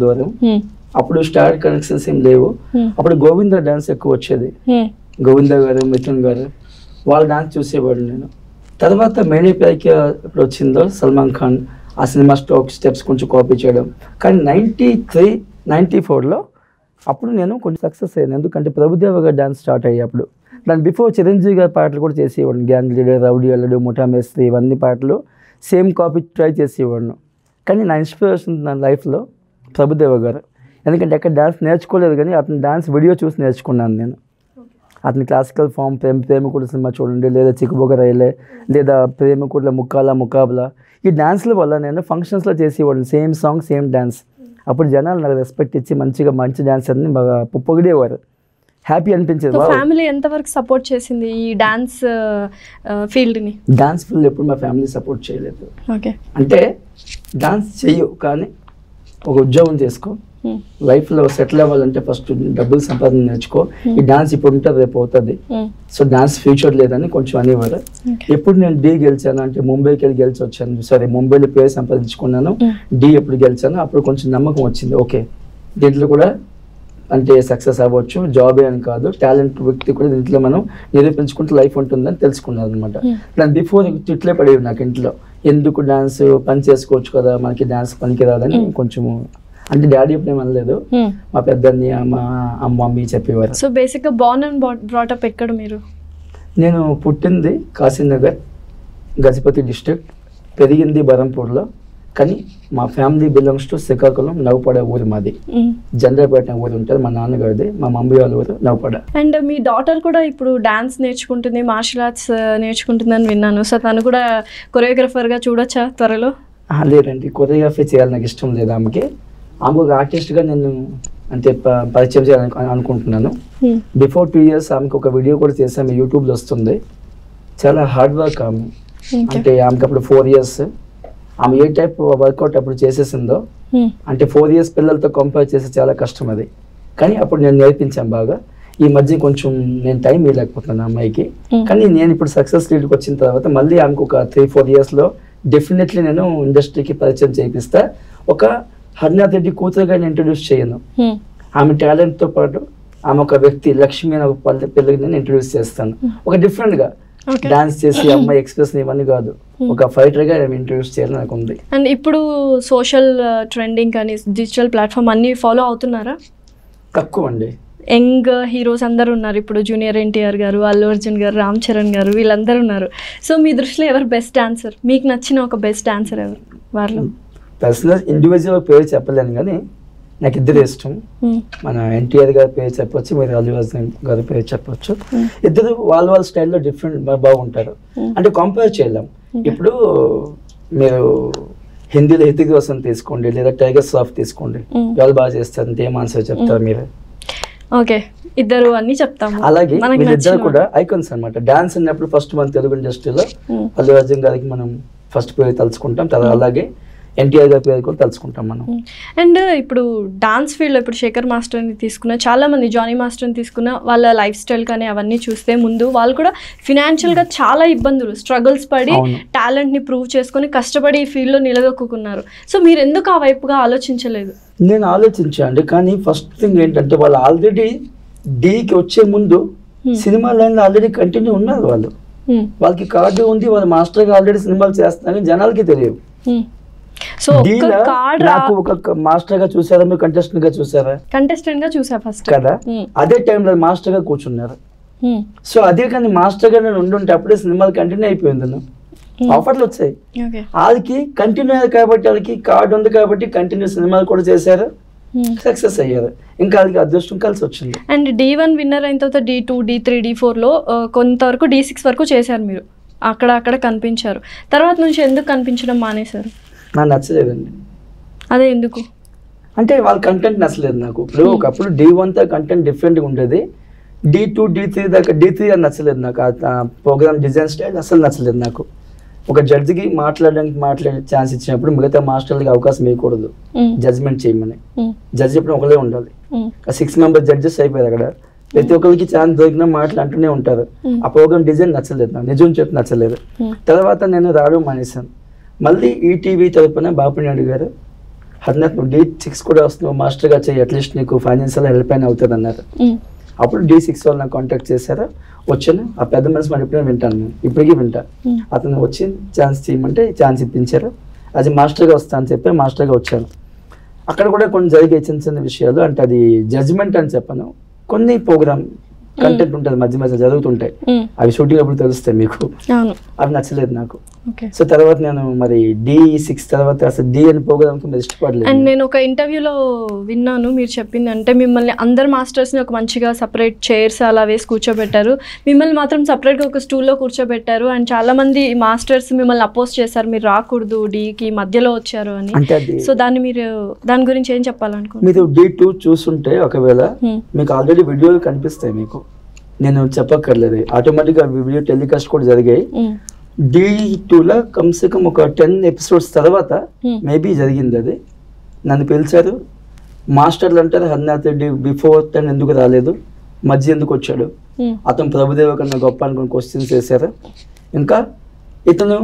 అప్పుడు స్టార్ కనెక్షన్స్ ఏం లేవు. అప్పుడు గోవింద డాన్స్ ఎక్కువ వచ్చేది. గోవింద గారు, మిథున్ గారు వాళ్ళ డాన్స్ చూసేవాడు నేను. తర్వాత మేడే ప్యాకి ఇప్పుడు వచ్చిందో సల్మాన్ ఖాన్, ఆ సినిమా స్టెప్స్ కొంచెం కాపీ చేయడం. కానీ 93-94లో అప్పుడు నేను కొంచెం సక్సెస్ అయ్యాను. ఎందుకంటే ప్రభుదేవ గారు డాన్స్ స్టార్ట్ అయ్యేప్పుడు. దాని బిఫోర్ చిరంజీవి గారి పాటలు కూడా చేసేవాడిని. గ్యాంగ్ లీడర్, రౌడీ అల్లుడు, ముఠా మేస్త్రి ఇవన్నీ పాటలు సేమ్ కాపీ ట్రై చేసేవాడిను. కానీ నా ఇన్స్పిరేషన్ నా లైఫ్లో ప్రభుదేవ గారు. ఎందుకంటే ఎక్కడ డాన్స్ నేర్చుకోలేదు కానీ అతని డాన్స్ వీడియో చూసి నేర్చుకున్నాను నేను. అతని క్లాసికల్ ఫామ్ ప్రేమికుడు సినిమా చూడండి, లేదా చిక్కుబొగ రైలే, లేదా ప్రేమికుడుల ముకాబలా, ఈ డాన్స్ల వల్ల నేను ఫంక్షన్స్లో చేసేవాడిని. Same song same dance. అప్పుడు జనాలు నాకు రెస్పెక్ట్ ఇచ్చి మంచి డాన్స్ అని బాగా పొగిడేవారు. హ్యాపీ అనిపించేది. ఫ్యామిలీ ఎంతవరకు సపోర్ట్ చేసింది ఈ డాన్స్ ఫీల్డ్ని? డాన్స్ ఫీల్డ్ ఎప్పుడు మా ఫ్యామిలీ సపోర్ట్ చేయలేదు. ఓకే, అంటే డాన్స్ చెయ్యు కానీ ఒక ఉద్యోగం చేసుకో, లైఫ్లో సెటిల్ అవ్వాలంటే ఫస్ట్ డబ్బులు సంపాదన నేర్చుకో. ఈ డాన్స్ ఇప్పుడు ఉంటుంది రేపు అవుతుంది. సో డాన్స్ ఫ్యూచర్ లేదని కొంచెం అనేవారు. ఎప్పుడు నేను డి గెలిచాను అంటే ముంబైకి వెళ్ళి గెలిచి వచ్చాను. సరే, ముంబైలో పేరు సంపాదించుకున్నాను. డి ఎప్పుడు గెలిచాను అప్పుడు కొంచెం నమ్మకం వచ్చింది. ఓకే, దీంట్లో కూడా అంటే సక్సెస్ అవ్వచ్చు, జాబే అని కాదు, టాలెంట్ వ్యక్తి కూడా దీంట్లో మనం నిరూపించుకుంటే లైఫ్ ఉంటుందని తెలుసుకున్నాను అనమాట. దాని బిఫోర్ తిట్లే పడేవి నాకు ఇంట్లో. ఎందుకు డాన్స్ పని చేసుకోవచ్చు కదా, మనకి డాన్స్ పనికి రాదని కొంచెము. అంటే డాడీ ఎప్పుడు ఏమనలేదు, మా పెద్దన్ని మా మమ్మీ చెప్పేవారు. సో బేసిక్గా బోర్న్ అండ్ బ్రాటప్ ఎక్కడ మీరు? నేను పుట్టింది కాశీనగర్, గజపతి డిస్ట్రిక్ట్, పెరిగింది బరంపూర్లో. కానీ మా ఫ్యామిలీ బిలాంగ్స్ టు శ్రీకాకుళం, నవ్వుపడ ఊరు మాది. జనరల్పేట ఊరు ఉంటుంది మా నాన్నగారిది, మా మమ్మీ వాళ్ళ ఊరు నవ్వుపడ. అండ్ మీ డాటర్ కూడా ఇప్పుడు డాన్స్ నేర్చుకుంటుంది, మార్షల్ ఆర్ట్స్ నేర్చుకుంటుందని విన్నాను. సో తను కూడా కొరియోగ్రాఫర్గా చూడొచ్చా త్వరలో? లేదండి, కొరియోగ్రఫీ చేయాలి నాకు ఇష్టం లేదు. ఆమెకి ఒక ఆర్టిస్ట్గా నేను అంటే పరిచయం చేయాలని అనుకుంటున్నాను. బిఫోర్ 2 years ఆమెకు ఒక వీడియో కూడా చేసాము, యూట్యూబ్లో వస్తుంది. చాలా హార్డ్ వర్క్ ఆమె. అంటే ఆమెకి అప్పుడు 4 years. ఆమె ఏ టైప్ వర్కౌట్ అప్పుడు చేసేసిందో, అంటే 4 years పిల్లలతో కంపేర్ చేసి చాలా కష్టం అది. కానీ అప్పుడు నేను నేర్పించాను బాగా. ఈ మధ్య కొంచెం నేను టైం ఇవ్వలేకపోతున్నాను అమ్మాయికి. కానీ నేను ఇప్పుడు సక్సెస్ లీడ్కి వచ్చిన తర్వాత మళ్ళీ ఆమెకు ఒక 3-4 yearsలో డెఫినెట్లీ నేను ఇండస్ట్రీకి పరిచయం చేయిస్తా. ఒక హరినాథ్ రెడ్డి కూతురుగా నేను ఇంట్రడ్యూస్ చేయను. ఆమె టాలెంట్తో పాటు ఆమె ఒక వ్యక్తి లక్ష్మి అనే ఒక పిల్లకి నేను ఇంట్రడ్యూస్ చేస్తాను. ఒక డిఫరెంట్గా డాన్స్ చేసి అమ్మాయి ఎక్స్ప్రెషన్ ఇవన్నీ కాదు, ఒక ఫైటర్గా నేను ఇంట్రడ్యూస్ చేయాలని నాకు ఉంది. అండ్ ఇప్పుడు సోషల్ ట్రెండింగ్ కానీ డిజిటల్ ప్లాట్ఫామ్ అన్నీ ఫాలో అవుతున్నారా? తక్కువ అండి. యంగ్ హీరోస్ అందరూ ఉన్నారు ఇప్పుడు. జూనియర్ ఎన్టీఆర్ గారు, అల్లు అర్జున్ గారు, రామ్ చరణ్ గారు, వీళ్ళందరూ ఉన్నారు. సో మీ దృష్టిలో ఎవరు బెస్ట్ డాన్సర్? మీకు నచ్చిన ఒక బెస్ట్ డాన్సర్ ఎవరు వాళ్ళు? పర్సనల్ ఇండివిజువల్ పేరు చెప్పలేను కానీ నాకు ఇద్దరు ఇష్టం. మన ఎన్టీఆర్ గారి పేరు చెప్పొచ్చు, మీరు అల్లు అర్జున్ గారి పేరు చెప్పొచ్చు. ఇద్దరు వాళ్ళ స్టైల్లో డిఫరెంట్ బాగుంటారు. అంటే కంపేర్ చేయలేం. ఇప్పుడు మీరు హిందీలో హృతిక్ రోషన్ తీసుకోండి, లేదా టైగర్ ష్రాఫ్ తీసుకోండి, వాళ్ళు బాగా చేస్తారు అంటే ఏం ఆన్సర్ చెప్తారు మీరు? ఓకే, ఇద్దరు అన్ని చెప్తాము. అలాగే వీళ్ళిద్దరు కూడా ఐకాన్స్ అనమాట. డాన్స్ అన్నప్పుడు ఫస్ట్ మన తెలుగు ఇండస్ట్రీలో అల్లు అర్జున్ గారికి మనం ఫస్ట్ పేరు తలుచుకుంటాం. అలాగే ఎన్టీఆర్ గారి పేరు కూడా తలుచుకుంటాం మనం. అండ్ ఇప్పుడు డాన్స్ ఫీల్డ్లో ఇప్పుడు శేఖర్ మాస్టర్ని తీసుకున్న చాలామంది, జానీ మాస్టర్ని తీసుకున్న వాళ్ళ లైఫ్ స్టైల్ కానీ అవన్నీ చూస్తే ముందు వాళ్ళు కూడా ఫినాన్షియల్గా చాలా ఇబ్బందులు స్ట్రగుల్స్ పడి టాలెంట్ని ప్రూవ్ చేసుకొని కష్టపడి ఈ ఫీల్డ్లో నిలదొక్కున్నారు. సో మీరు ఎందుకు ఆ వైపుగా ఆలోచించలేదు? నేను ఆలోచించాను, కానీ ఫస్ట్ థింగ్ ఏంటంటే వాళ్ళు ఆల్రెడీ డీకి వచ్చే ముందు సినిమా లైన్లో ఆల్రెడీ కంటిన్యూ ఉన్నారు. వాళ్ళకి కార్డు ఉంది, వాళ్ళ మాస్టర్గా ఆల్రెడీ సినిమాలు చేస్తున్నారని జనాలకి తెలియదు. సో నాకు ఒక మాస్టర్ గా చూసారా, మీరు కంటెస్టెంట్ గా చూసారా? కంటెస్టెంట్ గా చూసా ఫస్ట్ కదా. అదే టైంలో మాస్టర్ గా కూర్చున్నారు. సో అదే కానీ మాస్టర్ గా నేను ఉండుంటే అప్పుడే సినిమాలు కంటిన్యూ అయిపోయింది. ఆఫర్లు వచ్చాయి వాళ్ళకి, కంటిన్యూ అయ్యారు కాబట్టి, వాళ్ళకి కార్డు ఉంది కాబట్టి కంటిన్యూ సినిమాలు కూడా చేశారు, సక్సెస్ అయ్యారు. ఇంకా వాళ్ళకి అదృష్టం కలిసి వచ్చింది. అండ్ D1 విన్నర్ అయిన తర్వాత D2, D3, D4లో కొంతవరకు D6 వరకు చేశారు మీరు, అక్కడ కనిపించారు. తర్వాత నుంచి ఎందుకు కనిపించడం మానేశారు? నాకు నచ్చలేదండి. అదే ఎందుకు అంటే వాళ్ళ కంటెంట్ నచ్చలేదు నాకు. ఇప్పుడు ఒకప్పుడు D1 తో కంటెంట్ డిఫరెంట్గా ఉండేది, D2, D3 దాకా D3 అని నచ్చలేదు నాకు. ఆ ప్రోగ్రామ్ డిజైన్ స్టైల్ అసలు నచ్చలేదు నాకు. ఒక జడ్జికి మాట్లాడే ఛాన్స్ ఇచ్చినప్పుడు మిగతా మాస్టర్లకి అవకాశం ఇవ్వకూడదు జడ్జ్మెంట్ చేయమని. జడ్జి ఎప్పుడు ఒకరే ఉండాలి. 6 మెంబర్ జడ్జెస్ అయిపోయారు అక్కడ. ప్రతి ఒక్కరికి ఛాన్స్ దొరికినా మాటలు అంటూనే ఉంటారు. ఆ ప్రోగ్రామ్ డిజైన్ నచ్చలేదు నాకు, నిజం చెప్పి నచ్చలేదు. తర్వాత నేను రావడం మానేశాను. మళ్ళీ ఈటీవీ తరపున బాపినాయుడు గారు, హర్నాథ్ నువ్వు D6 కూడా వస్తున్నావు, మాస్టర్గా చేయి, అట్లీస్ట్ నీకు ఫైనాన్షియల్ హెల్ప్ అయినా అవుతుంది అన్నారు. అప్పుడు D6 వాళ్ళు నాకు కాంటాక్ట్ చేశారు. వచ్చాను. ఆ పెద్ద మనసు మరి ఎప్పుడైనా వింటాను, నేను ఇప్పటికీ వింటా. అతను వచ్చి ఛాన్స్ చేయమంటే ఛాన్స్ ఇప్పించారు. అది మాస్టర్గా వస్తా అని చెప్పి మాస్టర్గా వచ్చాను. అక్కడ కూడా కొన్ని జరిగే చిన్న చిన్న విషయాలు, అంటే అది జడ్జిమెంట్ అని చెప్పను, కొన్ని ప్రోగ్రామ్ కంటెంట్ ఉంటుంది మధ్య మధ్య జరుగుతుంటాయి, అవి షూటింగ్ అప్పుడు తెలుస్తాయి మీకు. అవి నచ్చలేదు నాకు. సో తర్వాత నేను మరి D6 తర్వాత అసలు D అని ప్రోగ్రామ్ కి ఇష్టపడలేదు. అండ్ నేను ఒక ఇంటర్వ్యూలో విన్నాను మీరు చెప్పింది, అంటే మిమ్మల్ని అందరు మాస్టర్స్ని ఒక మంచిగా సపరేట్ చైర్స్ అలా వేసి కూర్చోబెట్టారు, మిమ్మల్ని మాత్రం సపరేట్గా ఒక స్టూల్లో కూర్చోబెట్టారు. అండ్ చాలా మంది మాస్టర్స్ మిమ్మల్ని అపోజ్ చేశారు, మీరు రాకూడదు Dకి, మధ్యలో వచ్చారు అని. సో దాని గురించి ఏం చెప్పాలనుకుంటున్నారు? మీరు D2 చూస్తుంటే ఒకవేళ మీకు ఆల్రెడీ వీడియోలు కనిపిస్తాయి మీకు, నేను చెప్పక్కర్లేదు, ఆటోమేటిక్గా వీడియో టెలికాస్ట్ కూడా జరిగాయి. D2లో కమ్సే కమ్ ఒక 10 ఎపిసోడ్స్ తర్వాత మేబీ జరిగింది అది. నన్ను పిలిచారు, మాస్టర్లు అంటారు హర్నాథ్ రెడ్డి బిఫోర్ 10 ఎందుకు రాలేదు, మధ్య ఎందుకు వచ్చాడు, అతను ప్రభుదేవ కన్నా గొప్ప అనుకుని క్వశ్చన్స్ చేశారు. ఇంకా ఇతను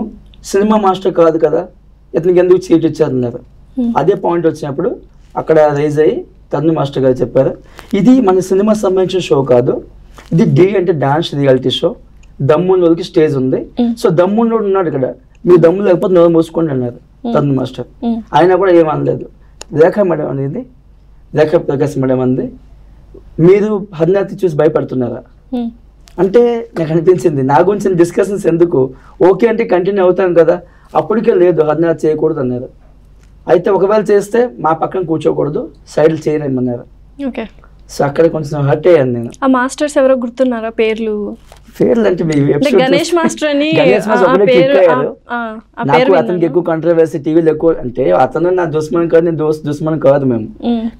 సినిమా మాస్టర్ కాదు కదా, ఇతనికి ఎందుకు సీట్ ఇచ్చారన్నారు. అదే పాయింట్ వచ్చినప్పుడు అక్కడ రైజ్ అయ్యి తరుణ్ మాస్టర్ గారు చెప్పారు, ఇది మన సినిమా సంబంధించిన షో కాదు, ఇది D అంటే డాన్స్ రియాలిటీ షో, దమ్మున్నోడికి స్టేజ్ ఉంది. సో దమ్మున్నోడు ఉన్నాడు ఇక్కడ, మీరు దమ్ము లేకపోతే నోరు మూసుకోండి అన్నారు తరుణ్ మాస్టర్. ఆయన కూడా ఏమనలేదు. రేఖా మేడం అనేది, రేఖా ప్రకాశ్ మేడం అంది, మీరు హర్నాథ్ చూసి భయపడుతున్నారా అంటే నాకు అనిపించింది, నా గురించి డిస్కషన్స్ ఎందుకు, ఓకే అంటే కంటిన్యూ అవుతాం కదా. అప్పటికే లేదు హర్నాథ్ చేయకూడదు అన్నారు. అయితే ఒకవేళ చేస్తే మా పక్కన కూర్చోకూడదు, సైడ్ చేయలేమన్నారు. సో అక్కడ కొంచెం హర్ట్ అయ్యాను నేను. ఆ మాస్టర్స్ ఎవరో గుర్తున్నారా పేర్లు? పేర్లు అంటే గణేష్ మాస్టర్ అని, నాకు అతనికి ఎక్కువ కంట్రవర్సీ టీవీలో ఎక్కువ, అంటే అతను నా దుస్మన్ కాదు, నేను దుస్మన్ కాదు మేము.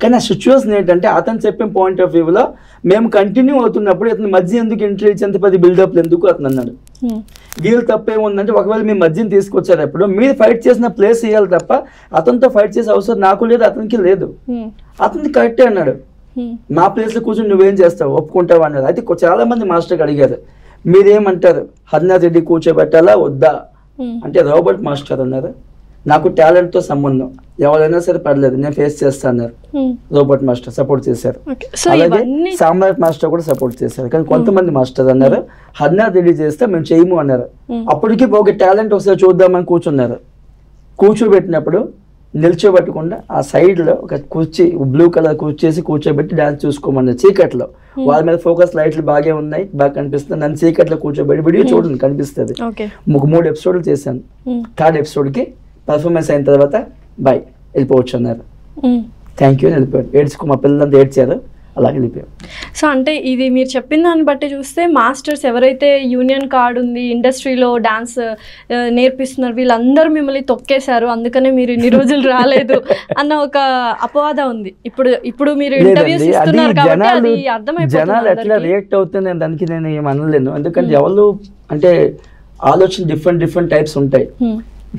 కానీ ఆ సిచ్యువేషన్ ఏంటంటే అతను చెప్పిన పాయింట్ ఆఫ్ వ్యూలో మేము కంటిన్యూ అవుతున్నప్పుడు ఇతని మధ్య ఎందుకు ఎంట్రీ ఇచ్చేంత పెద్ద బిల్డప్ ఎందుకు అతను అన్నాడు. వీళ్ళు తప్పేముందంటే ఒకవేళ మీ మధ్యని తీసుకొచ్చారప్పుడు మీరు ఫైట్ చేసిన ప్లేస్ ఇవ్వాలి తప్ప అతనితో ఫైట్ చేసే అవసరం నాకు లేదు, అతనికి లేదు. అతనికి కరెక్టే అన్నాడు, మా ప్లేస్ లో కూర్చొని నువ్వేం చేస్తావు, ఒప్పుకుంటావు అన్నారు. అయితే చాలా మంది మాస్టర్కి అడిగారు, మీరేమంటారు హర్నాథ్ రెడ్డి కూర్చోబెట్టాలా వద్దా అంటే, రాబర్ట్ మాస్టర్ అన్నారు, నాకు టాలెంట్ తో సంబంధం, ఎవరైనా సరే పర్లేదు నేను ఫేస్ చేస్తా అన్నారు. రాబర్ట్ మాస్టర్ సపోర్ట్ చేశారు. అలాగే సామ్రాట్ మాస్టర్ కూడా సపోర్ట్ చేశారు. కానీ కొంతమంది మాస్టర్ అన్నారు హర్నాథ్ రెడ్డి చేస్తే మేము చేయము అన్నారు. అప్పటికి ఒక టాలెంట్ ఒకసారి చూద్దామని కూర్చున్నారు. కూర్చోబెట్టినప్పుడు నిల్చోబెట్టకుండా ఆ సైడ్ లో ఒక కుర్చీ, బ్లూ కలర్ కుర్చీ కూర్చోబెట్టి డాన్స్ చూసుకోమన్నారు చీకట్లో. వాళ్ళ మీద ఫోకస్ లైట్లు బాగా ఉన్నాయి, బాగా కనిపిస్తుంది. నన్ను చీకట్లో కూర్చోబెట్టి వీడియో చూడండి కనిపిస్తుంది. 3 ఎపిసోడ్లు చేశాను. 3rd ఎపిసోడ్కి పర్ఫార్మెన్స్ అయిన తర్వాత బాయ్ వెళ్ళిపోవచ్చు అన్నారు. థ్యాంక్ యూ అని వెళ్ళిపోయాడు. ఏడ్చుకో మా పిల్లలంతా ఏడ్చారు, అలాగే వెళ్ళిపోయాం. సో అంటే ఇది మీరు చెప్పిన దాన్ని బట్టి చూస్తే మాస్టర్స్ ఎవరైతే యూనియన్ కార్డు ఉంది, ఇండస్ట్రీలో డాన్స్ నేర్పిస్తున్నారు, వీళ్ళందరూ మిమ్మల్ని తొక్కేశారు, అందుకనే మీరు ఇన్ని రోజులు రాలేదు అన్న ఒక అపవాదం ఉంది. ఇప్పుడు మీరు ఇంటర్వ్యూస్ ఇస్తున్నారు కాబట్టి అది అర్థమైపోతుంది. జనాలు ఎట్లా రియాక్ట్ అవుతుంది దానికి నేను ఏం అనలేను. ఎందుకంటే ఎవరు అంటే ఆలోచన డిఫరెంట్ టైప్స్ ఉంటాయి.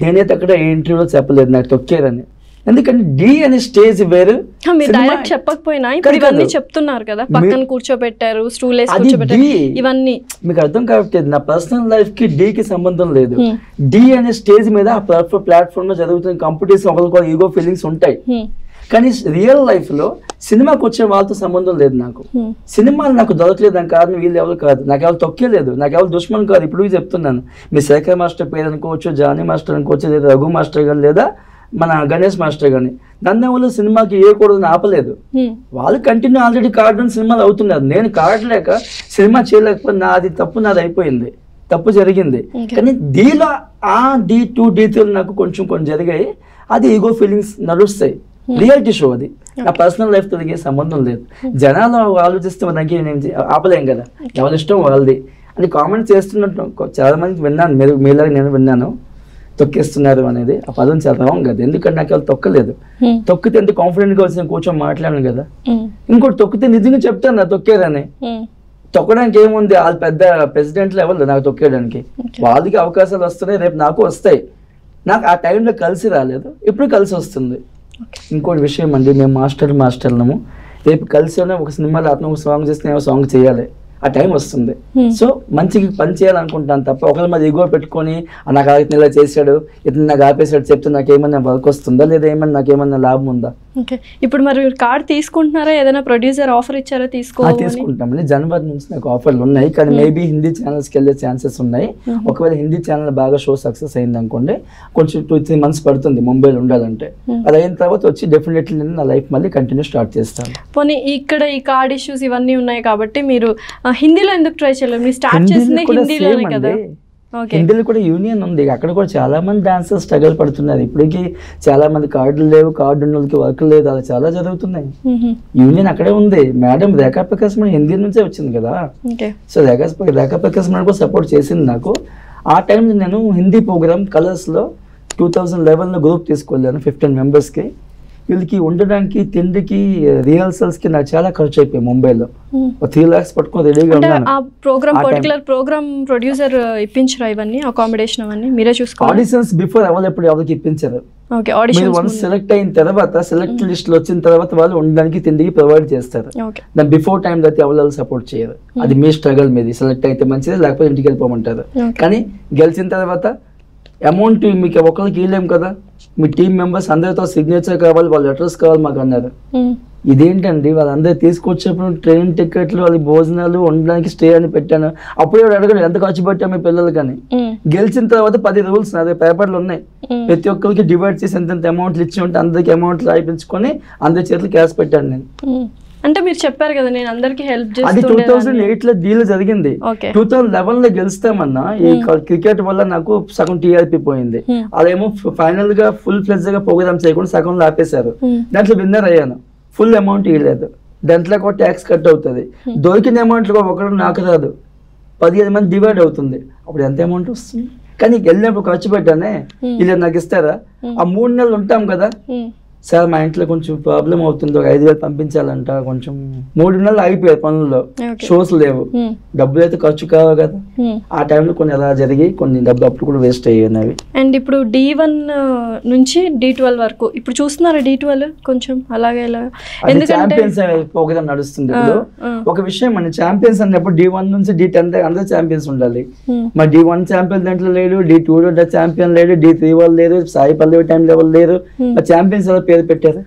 నేనైతే అక్కడ ఏ ఇంటర్వ్యూలో చెప్పలేదు నాకు తొక్కేరని. ఎందుకంటే డి అనే స్టేజ్ వేరు. మీరు డైరెక్ట్ చెప్పకపోయినా ఇప్పుడు ఇవన్నీ చెప్తున్నారు కదా, పక్కన కూర్చోబెట్టారు, స్టూల్ వేసి కూర్చోబెట్టారు, ఇవన్నీ మీకు అర్థం కావట్లేదు. నా పర్సనల్ లైఫ్ కి డి కి సంబంధం లేదు. డి అనే స్టేజ్ మీద ఆ ప్లాట్ఫామ్ లో జరుగుతున్న కాంపిటీషన్ ఒకరికొకరు ఈగో ఫీలింగ్స్ ఉంటాయి. కానీ రియల్ లైఫ్ లో సినిమాకి వచ్చే వాళ్ళతో సంబంధం లేదు నాకు. సినిమాలు నాకు దొరకలేదు దాని కారణం వీళ్ళు ఎవరు కాదు, నాకు ఎవరు తొక్కలేదు, నాకు ఎవరు దుష్మన్ కాదు. ఇప్పుడు చెప్తున్నాను, మీ శేఖర్ మాస్టర్ పేరు అనుకోవచ్చు, జానీ మాస్టర్ అనుకోవచ్చు, లేదా రఘు మాస్టర్ గారు, లేదా మన గణేష్ మాస్టర్ గాని, నన్ను ఎవరు సినిమాకి వేయకూడదని ఆపలేదు. వాళ్ళు కంటిన్యూ ఆల్రెడీ కార్డు సినిమాలు అవుతున్నారు. నేను కార్డు లేక సినిమా చేయలేకపోతే నాది తప్పు, నాది అయిపోయింది, తప్పు జరిగింది. కానీ డీలో D2 D3 నాకు కొంచెం జరిగాయి. అది ఈగో ఫీలింగ్స్ నడుస్తాయి. రియాలిటీ షో అది, నా పర్సనల్ లైఫ్ తో ఏ సంబంధం లేదు. జనాలు ఆలోచిస్తే దానికి నేను ఆపలేం కదా, ఎవరి ఇష్టం వాళ్ళది అని కామెంట్ చేస్తున్నట్టు చాలా మంది విన్నాను. మీలాగా నేను విన్నాను, తొక్కేస్తున్నారు అనేది. ఆ పదం చాలా రాంగ్ కదా, ఎందుకంటే నాకు వాళ్ళు తొక్కలేదు. తొక్కితే ఎంత కాన్ఫిడెంట్ గా వచ్చి కూర్చొని మాట్లాడాను కదా. ఇంకోటి తొక్కితే నిజంగా చెప్తాను నా తొక్కేరని. తొక్కడానికి ఏముంది, వాళ్ళు పెద్ద ప్రెసిడెంట్ లెవెల్ నాకు తొక్కేయడానికి. వాళ్ళకి అవకాశాలు వస్తున్నాయి, రేపు నాకు వస్తాయి. నాకు ఆ టైంలో కలిసి రాలేదు, ఇప్పుడు కలిసి వస్తుంది. ఇంకోటి విషయం అండి, మేము మాస్టర్లము రేపు కలిసి ఒక సినిమాలో అతను ఒక సాంగ్ చేస్తే నేను సాంగ్ చేయాలి, ఆ టైం వస్తుంది. సో మంచిగా పని చేయాలనుకుంటాను తప్ప ఒకరి మీద ఎగువ పెట్టుకొని నాకు ఆగితే ఇలా చేశాడు, ఇతను నాకు ఆపేసాడు చెప్తే నాకేమన్నా వర్క్ వస్తుందా, లేదా ఏమన్నా నాకేమన్నా లాభం ఉందా? ఓకే, ఇప్పుడు మరి కార్డ్ తీసుకుంటున్నారా? ఏదైనా ప్రొడ్యూసర్ ఆఫర్ ఇచ్చారా? తీసుకుంటామండి. జనవరి నుంచి నాకు ఆఫర్లు ఉన్నాయి, కానీ మేబీ హిందీ ఛానల్స్కి వెళ్ళే ఛాన్సెస్ ఉన్నాయి. ఒకవేళ హిందీ ఛానల్ బాగా షో సక్సెస్ అయింది అనుకోండి, కొంచెం 2-3 months పడుతుంది ముంబైలో ఉండాలంటే. అది అయిన తర్వాత వచ్చి డెఫినెట్లీ నేను నా లైఫ్ మళ్ళీ కంటిన్యూ స్టార్ట్ చేస్తాను. పోనీ ఇక్కడ ఈ కార్డ్ ఇష్యూస్ ఇవన్నీ ఉన్నాయి కాబట్టి మీరు హిందీలో ఎందుకు ట్రై చేయలేదు? మీరు స్టార్ట్ చేసింది హిందీలోనే కదా. హిందీలో కూడా యూనియన్ ఉంది, అక్కడ కూడా చాలా మంది డాన్సర్స్ స్ట్రగల్ పడుతున్నారు. ఇప్పటికి చాలా మంది కార్డులు లేవు, కార్డు ఉన్న వాళ్ళకి వర్క్ లేదు, అలా చాలా జరుగుతున్నాయి. యూనియన్ అక్కడే ఉంది. మేడం రేఖా ప్రకాశ్ మన హిందీ నుంచే వచ్చింది కదా. సో రేఖా ప్రకాశ్ మన కూడా సపోర్ట్ చేసింది నాకు. ఆ టైంలో నేను హిందీ ప్రోగ్రామ్ కలర్స్లో 2011లో గ్రూప్ తీసుకెళ్ళాను 15 members. వీళ్ళకి ఉండడానికి, తిండికి, రిహర్సల్స్కి నాకు చాలా ఖర్చు అయిపోయాయి. ముంబైలో 3 lakhs పట్టుకొని రెడీగా ఉన్నాను. ప్రోగ్రామ్ ప్రొడ్యూసర్ ఇప్పించారా ఇవన్నీ, అకామిడేషన్ అవన్నీ మీరే చూసుకోవాలి? ఆడిషన్స్ బిఫోర్ ఎవరు ఎవరికి ఇప్పించారు. వన్స్ సెలెక్ట్ అయిన తర్వాత, సెలెక్ట్ లిస్ట్ లో వచ్చిన తర్వాత వాళ్ళు ఉండడానికి, తిండికి ప్రొవైడ్ చేస్తారు. దాని బిఫోర్ టైం అయితే ఎవరు సపోర్ట్ చేయరు. అది మీ స్ట్రగల్ మీది. సెలెక్ట్ అయితే మంచిది, లేకపోతే ఇంటికి వెళ్ళిపోమంటారు. కానీ గెలిచిన తర్వాత అమౌంట్ మీకు ఒకరికి ఇవ్వలేము కదా, మీ టీం మెంబర్స్ అందరితో సిగ్నేచర్ కావాలి, వాళ్ళ లెటర్స్ కావాలి మాకు అన్నారు. ఇదేంటండి, వాళ్ళందరూ తీసుకొచ్చేప్పుడు ట్రైన్ టికెట్లు, వాళ్ళ భోజనాలు, ఉండడానికి స్టే అని పెట్టాను. అప్పుడే అడగడు ఎంత ఖర్చు పెట్టాము మీ పిల్లలు. కానీ గెలిచిన తర్వాత 10 rules అదే పేపర్లు ఉన్నాయి. ప్రతి ఒక్కరికి డివైడ్ చేసి ఎంత అమౌంట్లు ఇచ్చి ఉంటే అందరికి అమౌంట్లు రాయించుకొని అందరి చేతులు క్యాష్ పెట్టాను నేను. అంటే మీరు చెప్పారు కదా నేను అందరికి హెల్ప్ చేస్తాను. అది 2008లో డీల్ జరిగింది. 2011లో గెలుస్తామన్నా ఈ క్రికెట్ వల్ల నాకు సగం టీఆర్పీ పోయింది. అదేమో ఫైనల్ గా ఫుల్ ఫ్లెడ్జ్ గా ప్రోగ్రామ్ చేయకుండా సగంలో ఆపేశారు. దాంట్లో విన్నర్ అయ్యాను. ఫుల్ అమౌంట్ ఇవ్వలేదు. దాంట్లో కూడా ట్యాక్స్ కట్ అవుతుంది. దొరికిన అమౌంట్ ఒకరు నాకు రాదు, 15 మంది డివైడ్ అవుతుంది. అప్పుడు ఎంత అమౌంట్ వస్తుంది? కానీ వెళ్ళినప్పుడు ఖర్చు పెట్టానే, ఇలా నాకు ఇస్తారా? ఆ 3 నెలలు ఉంటాం కదా, సార్ మా ఇంట్లో కొంచెం ప్రాబ్లం అవుతుంది, 5,000 పంపించాలంట, కొంచెం 3 నెలలు ఆగిపోయారు పనుల్లో, షోస్ లేవు, డబ్బులు అయితే ఖర్చు కావు కదా. ఆ టైంలో కొన్ని అలా జరిగి కొన్ని డబ్బులు అప్పుడు కూడా వేస్ట్ అయ్యాయి. అండ్ ఇప్పుడు D1 నుంచి D12 వరకు ఇప్పుడు చూస్తున్నారా? D12 కొంచెం అలాగే ఛాంపియన్స్ ప్రోగ్రామ్ నడుస్తుంది. ఇప్పుడు ఒక విషయం అండి, ఛాంపియన్స్ అన్నప్పుడు D1 నుంచి D10 అందరూ ఛాంపియన్స్ ఉండాలి. మరి D1 ఛాంపియన్ దాంట్లో లేడు, D2 ఛాంపియన్ లేడు, D3 వాళ్ళు లేరు, సాయి పల్లవి టైం లెవెల్ లేరు. ఛాంపియన్స్ పేరు పెట్టారు.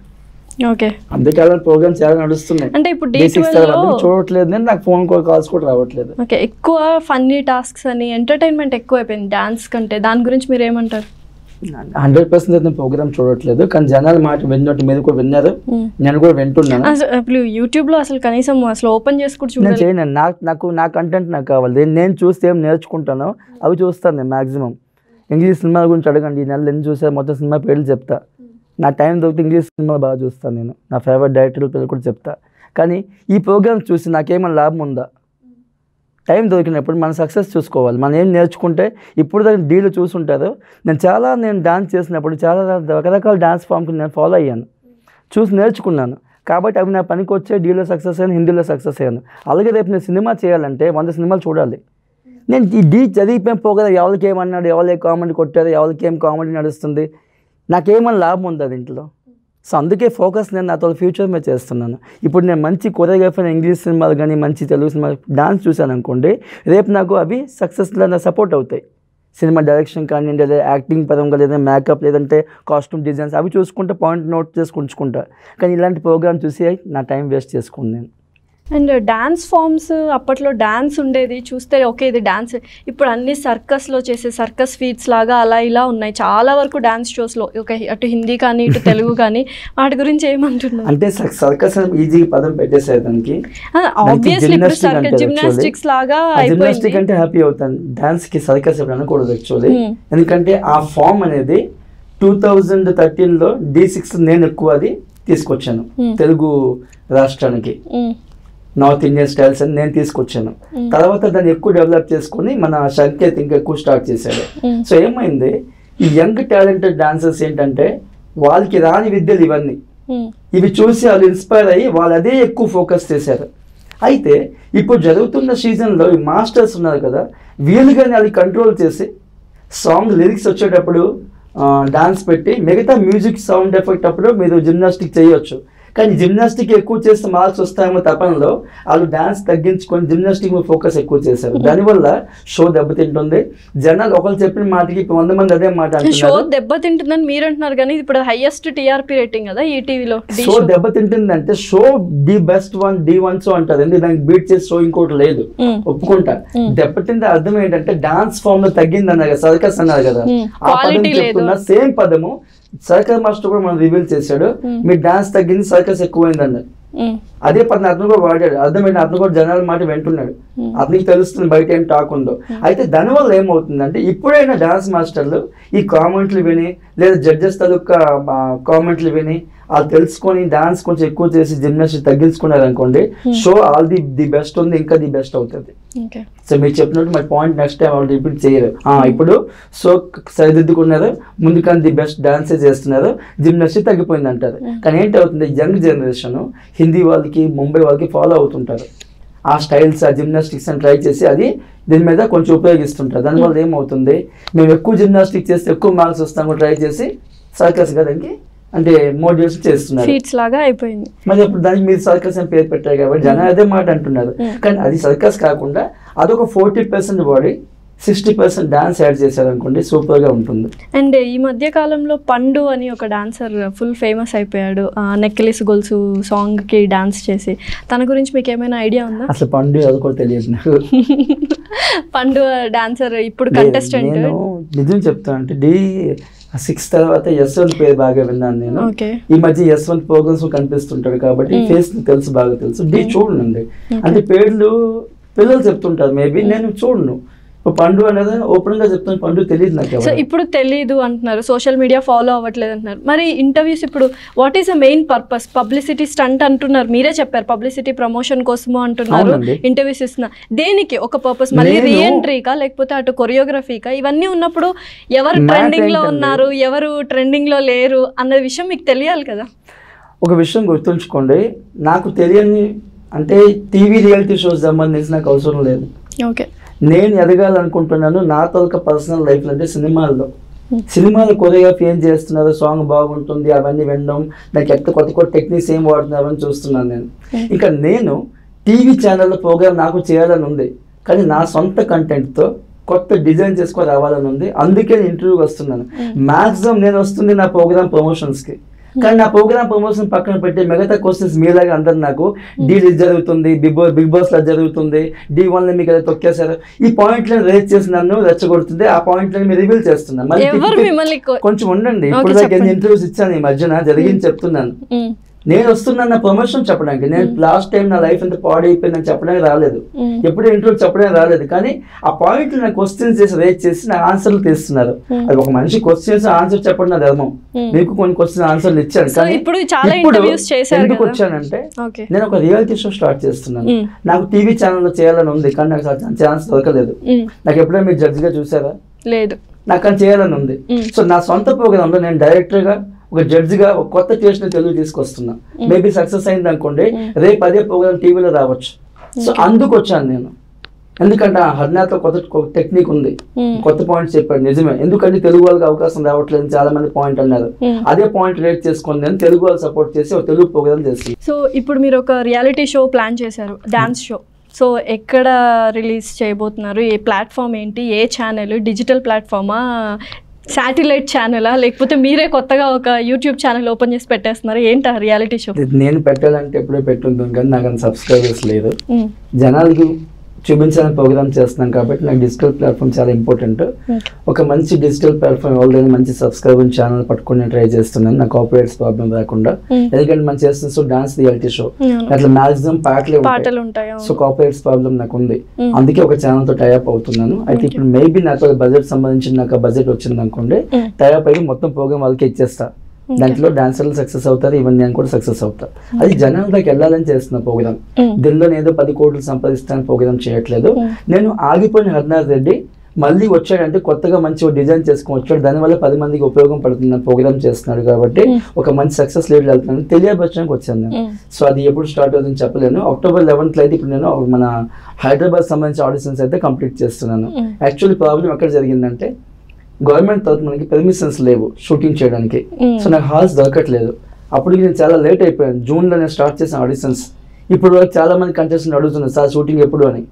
అందుకే అలా ప్రోగ్రామ్స్ చాలా నడుస్తున్నాయి. అంటే ఇప్పుడు చూడట్లేదు, నేను నాకు ఫోన్ కాల్స్ కూడా రావట్లేదు. ఎక్కువ ఫన్నీ టాస్క్స్ అని ఎంటర్టైన్మెంట్ ఎక్కువ అయిపోయింది డాన్స్ కంటే. దాని గురించి మీరు ఏమంటారు? 100% అయితే ప్రోగ్రామ్ చూడట్లేదు, కానీ జనాలు మాట విన్నట్టు మీద కూడా విన్నారు, నేను కూడా వింటున్నాను. అసలు యూట్యూబ్ లో అసలు కనీసం అసలు ఓపెన్ చేసి కూడా నేను చేయను. నాకు నా కంటెంట్ నాకు కావాలి. నేను చూస్తే ఏం నేర్చుకుంటానో అవి చూస్తాను. నేను మాక్సిమం ఇంగ్లీష్ సినిమాల గురించి అడగండి, ఈ నెల ఎన్ని చూసా మొత్తం సినిమా పేర్లు చెప్తా. నా టైం దొరికితే ఇంగ్లీష్ సినిమా బాగా చూస్తాను నేను. నా ఫేవరెట్ డైరెక్టర్ పేరు కూడా చెప్తా. కానీ ఈ ప్రోగ్రామ్ చూసి నాకేమైనా లాభం ఉందా? టైం దొరికినప్పుడు మన సక్సెస్ చూసుకోవాలి. మనం ఏం నేర్చుకుంటే ఇప్పుడు దాన్ని డీలు చూసుంటారు. నేను డాన్స్ చేసినప్పుడు చాలా రకరకాల డాన్స్ ఫామ్కి నేను ఫాలో అయ్యాను, చూసి నేర్చుకున్నాను. కాబట్టి అవి నా పనికి వచ్చే డీలో సక్సెస్ అయ్యాను, హిందీలో సక్సెస్ అయ్యాను. అలాగే రేపు నేను సినిమా చేయాలంటే 100 సినిమాలు చూడాలి. నేను ఈ డీ చదివిపోయిన పోగల ఎవరికి ఏమన్నాడు, ఎవరు కామెంట్ కొట్టారు, ఎవరికి ఏం కామెడీ నడుస్తుంది, నాకేమన్నా లాభం ఉంది అది ఇంట్లో. సో అందుకే ఫోకస్ నేను నాతో ఫ్యూచర్ మీద చేస్తున్నాను. ఇప్పుడు నేను మంచి కొరియోగ్రఫీ ఇంగ్లీష్ సినిమాలు కానీ మంచి తెలుగు సినిమాలు డాన్స్ చూశాను అనుకోండి, రేపు నాకు అవి సక్సెస్లో నా సపోర్ట్ అవుతాయి. సినిమా డైరెక్షన్ కానివ్వండి, లేదా యాక్టింగ్ పరంగా, లేదా మేకప్, లేదంటే కాస్ట్యూమ్ డిజైన్స్ అవి చూసుకుంటే పాయింట్ నోట్ చేసుకుంటా. కానీ ఇలాంటి ప్రోగ్రామ్ చూసి నా టైం వేస్ట్ చేసుకుని నేను. అండ్ డాన్స్ ఫామ్స్ అప్పట్లో డాన్స్ ఉండేది చూస్తే ఓకే ఇది డాన్స్, ఇప్పుడు అన్ని సర్కస్లో చేసే సర్కస్ ఫీట్స్ లాగా అలా ఇలా ఉన్నాయి చాలా వరకు డాన్స్ షోస్లో, ఓకే అటు హిందీ కానీ ఇటు తెలుగు కానీ, వాటి గురించి ఏమంటున్నారు? అంటే సర్కస్ ఈజీగా పదం పెట్టేసారు దానికి. ఆబ్వియస్లీ ఇప్పుడు జిమ్నాస్టిక్స్ లాగా జిమ్నాస్టిక్ అంటే హ్యాపీ అవుతాను, డాన్స్కి సర్కస్ ఎప్పుడు అనకూడదు యాక్చువల్లీ. ఎందుకంటే ఆ ఫామ్ అనేది 2013లో D6 నేను ఎక్కువ అది తీసుకొచ్చాను తెలుగు రాష్ట్రానికి. నార్త్ ఇండియన్ స్టైల్స్ అని నేను తీసుకొచ్చాను. తర్వాత దాన్ని ఎక్కువ డెవలప్ చేసుకుని మన సంకేత్ ఇంకా ఎక్కువ స్టార్ట్ చేశాడు. సో ఏమైంది, ఈ యంగ్ టాలెంటెడ్ డాన్సర్స్ ఏంటంటే వాళ్ళకి రాని విద్యలు ఇవన్నీ, ఇవి చూసి వాళ్ళు ఇన్స్పైర్ అయ్యి వాళ్ళు అదే ఎక్కువ ఫోకస్ చేశారు. అయితే ఇప్పుడు జరుగుతున్న సీజన్లో ఈ మాస్టర్స్ ఉన్నారు కదా, వీళ్ళు కానీ అది కంట్రోల్ చేసి సాంగ్ లిరిక్స్ వచ్చేటప్పుడు డాన్స్ పెట్టి మిగతా మ్యూజిక్ సౌండ్ ఎఫెక్ట్ అప్పుడు మీరు జిమ్నాస్టిక్ చేయొచ్చు. కానీ జిమ్నాస్టిక్ ఎక్కువ చేస్తే మార్క్స్ వస్తాయేమో తపనలో వాళ్ళు డాన్స్ తగ్గించుకొని జిమ్నాస్టిక్ మీద ఫోకస్ ఎక్కువ చేశారు. దానివల్ల షో దెబ్బతింటుంది. జనాలు ఒకరు చెప్పిన మాటకి 100 మంది అదే మాట అంటున్నారు. షో దెబ్బతింటుందని మీరు అంటున్నారు కానీ ఇప్పుడు హైయెస్ట్ టీఆర్పీ రేటింగ్ కదా ఈ టీవీలో. షో దెబ్బతింటుందంటే show the best one D1 show అంటారు. ఎందుకు దానికి బీట్ చేసే షో ఇంకోటి లేదు, ఒప్పుకుంటా. దెబ్బతింటే అర్థం ఏంటంటే డాన్స్ ఫామ్ లో తగ్గింది అన్నారు, సర్కస్ అన్నారు కదా, ఆ పదం చెప్తున్నా సేమ్ పదము సర్కస్ మాస్టర్ కూడా మనం రివీల్ చేశాడు, మీ డాన్స్ తగ్గింది సర్కస్ ఎక్కువైంది అన్నారు. అదే పదం అతను కూడా వాడాడు. అర్థమైంది, అతను కూడా జనాల మాట వింటున్నాడు, అతనికి తెలుస్తుంది బయట ఏం టాక్ ఉందో. అయితే దానివల్ల ఏమవుతుందంటే ఇప్పుడైనా డాన్స్ మాస్టర్లు ఈ కామెంట్లు విని లేదా జడ్జెస్ తాలూకా కామెంట్లు విని వాళ్ళు తెలుసుకొని డాన్స్ కొంచెం ఎక్కువ చేసి జిమ్నాస్టిక్ తగ్గించుకున్నారు అనుకోండి, షో ఆల్ ది బెస్ట్ ఉంది, ఇంకా ది బెస్ట్ అవుతుంది. సో మీరు చెప్పినట్టు మరి పాయింట్ నెక్స్ట్ టైం వాళ్ళు రిపీట్ చేయరు. ఇప్పుడు షో సరిదిద్దుకున్నారు, ముందు కానీ ది బెస్ట్ డాన్సే చేస్తున్నారు, జిమ్నాస్టిక్ తగ్గిపోయింది అంటారు. కానీ ఏంటి అవుతుంది, యంగ్ జనరేషన్ హిందీ వాళ్ళకి ముంబై వాళ్ళకి ఫాలో అవుతుంటారు, ఆ స్టైల్స్ ఆ జిమ్నాస్టిక్స్ అని ట్రై చేసి అది దీని మీద కొంచెం ఉపయోగిస్తుంటారు. దానివల్ల ఏమవుతుంది, మేము ఎక్కువ జిమ్నాస్టిక్ చేస్తే ఎక్కువ మార్క్స్ వస్తాము ట్రై చేసి సర్కస్ దానికి అంటే మోటివేషన్ చేస్తున్నారు, ఫీట్స్ లాగా అయిపోయింది. మరి ఇప్పుడు దానికి మీరు సర్కస్ అని పేరు పెట్టారు కాబట్టి జనం అదే మాట అంటున్నారు. కానీ అది సర్కస్ కాకుండా అదొక 40% బాడీ 60% డాన్స్ యాడ్ చేశారు అనుకోండి, సూపర్ గా ఉంటుంది. అండ్ ఈ మధ్య కాలంలో పండు అని ఒక డాన్సర్ ఫుల్ ఫేమస్ అయిపోయాడు, నెక్లెస్ గొలుసు సాంగ్ కి డాన్స్ చేసి. తన గురించి మీకు ఏమైనా ఐడియా ఉందా? అసలు పండు అది కూడా తెలియదు నాకు. పండు డాన్సర్ ఇప్పుడు కంటెస్టెంట్. నిజం చెప్తాను అంటే D6 తర్వాత యశ్వంత్ పేరు బాగా విన్నాను నేను. ఈ మధ్య యశ్వంత్ ప్రోగ్రామ్స్ కనిపిస్తుంటాడు కాబట్టి ఫేస్ తెలుసు, బాగా తెలుసు. చూడండి అంటే పేర్లు పిల్లలు చెప్తుంటారు, మేబీ నేను చూడను. పండు అనేది ఓపెన్ గా చెప్తాను, పండు తెలియదు నాకు. సో ఇప్పుడు తెలీదు అంటున్నారు, సోషల్ మీడియా ఫాలో అవ్వట్లేదు అంటున్నారు. మరి ఇంటర్వ్యూస్ ఇప్పుడు what is the main purpose? Publicity stunt అంటున్నారు, మీరే చెప్పారు పబ్లిసిటీ ప్రమోషన్ కోసము అంటున్నారు, ఇంటర్వ్యూస్ ఇస్తున్నారు. దేనికి ఒక పర్పస్? మళ్ళీ రీఎంట్రీకా లేకపోతే అటు కొరియోగ్రఫీకా? ఇవన్నీ ఉన్నప్పుడు ఎవరు ట్రెండింగ్ లో ఉన్నారు, ఎవరు ట్రెండింగ్ లో లేరు అన్న విషయం మీకు తెలియాలి కదా. ఒక విషయం గుర్తుంచుకోండి, నాకు తెలియని అంటే టీవీ రియాలిటీ షోస్ సంబంధించి నాకు అవసరం లేదు. ఓకే, నేను ఎదగాలనుకుంటున్నాను నా తొలక పర్సనల్ లైఫ్ అంటే సినిమాలో కొరియోగ్రఫీ ఏం చేస్తున్నారు, సాంగ్ బాగుంటుంది అవన్నీ వినడం, దానికి ఎంత కొత్త కొత్త టెక్నిక్స్ ఏం వాడుతున్నారు అని చూస్తున్నాను నేను. ఇంకా నేను టీవీ ఛానల్లో ప్రోగ్రామ్ నాకు చేయాలని ఉంది, కానీ నా సొంత కంటెంట్తో కొత్త డిజైన్ చేసుకొని రావాలని ఉంది. అందుకే నేను ఇంటర్వ్యూకి వస్తున్నాను. మ్యాక్సిమం నేను వస్తుంది నా ప్రోగ్రామ్ ప్రమోషన్స్కి, కానీ నా ప్రోగ్రామ్ ప్రమోషన్ పక్కన పెట్టి మిగతా క్వశ్చన్స్ మీలాగా అందరు నాకు డీల్ జరుగుతుంది, బిగ్ బాస్ లో జరుగుతుంది, D1 మీకు అది తొక్కేశారు, ఈ పాయింట్లను రేజ్ చేసి నన్ను రెచ్చగొడుతుంది, ఆ పాయింట్లను మీరు రివీల్ చేస్తున్నాను. మళ్ళీ కొంచెం ఉండండి, ఇప్పుడు దాకా ఎన్ని ఇంటర్వ్యూస్ ఇచ్చాను ఈ మధ్యన జరిగింది చెప్తున్నాను. నేను వస్తున్నాను నా ప్రమోషన్ చెప్పడానికి. నేను లాస్ట్ టైం నా లైఫ్ ఎంత పాడైపోయిందని చెప్పడానికి రాలేదు, ఎప్పుడు ఇంటర్వ్యూ చెప్పడానికి రాలేదు. కానీ ఆ పాయింట్లు నాకు క్వశ్చన్స్ చేసి రేజ్ చేసి నా ఆన్సర్లు తీస్తున్నారు. అది ఒక మనిషి క్వశ్చన్స్ ఆన్సర్ చెప్పడం నా ధర్మం. మీకు కొన్ని క్వశ్చన్ ఆన్సర్లు ఇచ్చాను, కానీ ఇప్పుడు ఎందుకు వచ్చానంటే నేను ఒక రియాలిటీ షో స్టార్ట్ చేస్తున్నాను. నాకు టీవీ ఛానల్లో చేయాలని ఉంది, కానీ నాకు ఛాన్స్ దొరకలేదు. నాకు ఎప్పుడైనా మీరు జడ్జిగా చూసారా? లేదు. నాకు అని చేయాలని ఉంది. సో నా సొంత ప్రోగ్రాంలో నేను డైరెక్టర్గా ఒక జడ్జిగా ఒక కొత్త టేస్ట్ తెలుగు తీసుకొస్తున్నా. మేబీ సక్సెస్ అయింది అనుకోండి, రేపు అదే ప్రోగ్రామ్ టీవీలో రావచ్చు. సో అందుకు వచ్చాను నేను. ఎందుకంటే హర్నాథ్లో కొత్త టెక్నిక్ ఉంది, కొత్త పాయింట్స్ చెప్పాడు, నిజమే. ఎందుకంటే తెలుగు వాళ్ళకి అవకాశం రావట్లేదు చాలా మంది పాయింట్ అన్నారు. అదే పాయింట్ రేట్ చేసుకుని నేను తెలుగు వాళ్ళు సపోర్ట్ చేసి ఒక తెలుగు ప్రోగ్రామ్ చేసి. సో ఇప్పుడు మీరు ఒక రియాలిటీ షో ప్లాన్ చేశారు, డాన్స్ షో. సో ఎక్కడ రిలీజ్ చేయబోతున్నారు, ఏ ప్లాట్ఫామ్ ఏంటి, ఏ ఛానల్, డిజిటల్ ప్లాట్ఫామా, శాటిలైట్ ఛానలా, లేకపోతే మీరే కొత్తగా ఒక యూట్యూబ్ ఛానల్ ఓపెన్ చేసి పెట్టేస్తున్నారు, ఏంటి ఆ రియాలిటీ షో? నేను పెట్టాలంటే ఎప్పుడో పెట్టుంటాను కానీ నాకు అంత సబ్స్క్రైబర్స్ లేదు. జనాలకి చూపించాలని ప్రోగ్రామ్ చేస్తున్నాం కాబట్టి నాకు డిజిటల్ ప్లాట్ఫామ్ చాలా ఇంపార్టెంట్. ఒక మంచి డిజిటల్ ప్లాట్ఫామ్ ఎవరైనా మంచి సబ్స్క్రైబర్ ఛానల్ పట్టుకుని నేను ట్రై చేస్తున్నాను, నాకు కాపీరైట్స్ ప్రాబ్లం రాకుండా. ఎందుకంటే మనం చేస్తున్న డాన్స్ రియాలిటీ షో అట్లా మాక్సిమం పాటలు ఉంటాయి, సో కాపీరైట్స్ ప్రాబ్లం నాకు ఉంది. అందుకే ఒక ఛానల్ తో టైఅప్ అవుతున్నాను. అయితే ఇప్పుడు మేబీ నాకు బడ్జెట్ సంబంధించి నాకు బడ్జెట్ వచ్చింది అనుకోండి, టైఅప్ అయ్యి మొత్తం ప్రోగ్రామ్ వాళ్ళకి ఇచ్చేస్తా. దాంట్లో డాన్సర్లు సక్సెస్ అవుతారు, ఈవెన్ నేను కూడా సక్సెస్ అవుతా. అది జనాలకి వెళ్ళాలని చేస్తున్న ప్రోగ్రామ్. దీనిలో ఏదో 10 కోట్లు సంపాదిస్తాను ప్రోగ్రామ్ చేయట్లేదు. నేను ఆగిపోయిన హర్నాథ్ రెడ్డి మళ్ళీ వచ్చాడంటే కొత్తగా మంచి డిజైన్ చేసుకుని వచ్చాడు, దానివల్ల 10 మందికి ఉపయోగం పడుతున్న ప్రోగ్రామ్ చేస్తున్నాడు కాబట్టి ఒక మంచి సక్సెస్ లీడ్ వెళ్తున్నాను తెలియపరచడానికి వచ్చాను నేను. సో అది ఎప్పుడు స్టార్ట్ అవుతుందని చెప్పలేను. అక్టోబర్ 11th అయితే ఇప్పుడు నేను మన హైదరాబాద్ సంబంధించిన ఆడిషన్స్ అయితే కంప్లీట్ చేస్తున్నాను. యాక్చువల్లీ ప్రాబ్లం ఎక్కడ జరిగిందంటే గవర్నమెంట్ తరఫు మనకి పర్మిషన్స్ లేవు షూటింగ్ చేయడానికి, సో నాకు హాల్స్ దొరకట్లేదు. అప్పటికి నేను చాలా లేట్ అయిపోయాను. జూన్లో నేను స్టార్ట్ చేసిన ఆడిషన్స్. ఇప్పుడు చాలా మంది కంటెస్టెంట్ అడుగుతున్నారు సార్ షూటింగ్ ఎప్పుడు అని.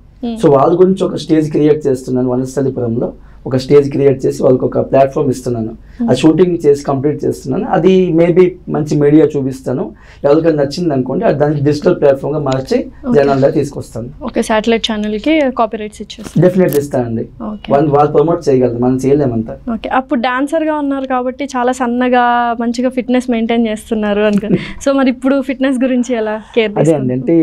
సో వాళ్ళ గురించి ఒక స్టేజ్ క్రియేట్ చేస్తున్నాను వనస్థలిపురంలో. ఒక స్టేజ్ క్రియేట్ చేసి వాళ్ళకి ఒక ప్లాట్ఫామ్ ఇస్తున్నాను. ఆ షూటింగ్ చేసి కంప్లీట్ చేస్తున్నాను. అది మేబీ మంచి మీడియా చూపిస్తాను, ఎవరికైనా నచ్చింది అనుకోండి దానికి డిజిటల్ ప్లాట్ఫామ్ గా మార్చి జనాల్లో తీసుకొస్తాను. ఓకే, శాటిలైట్ ఛానల్ కి కాపీరైట్స్ ఇచ్చేస్తాను. డెఫినెట్లీ ఇస్తానండి, వాళ్ళు ప్రమోట్ చేయగలరు, మనం చేయలేమంతా. ఓకే, అప్పుడు డాన్సర్ గా ఉన్నారు కాబట్టి చాలా సన్నగా మంచిగా ఫిట్నెస్ మెయింటైన్ చేస్తున్నారు అనుకో. సో మరి ఇప్పుడు ఫిట్నెస్ గురించి ఎలా కేర్? అదే అండి, అంటే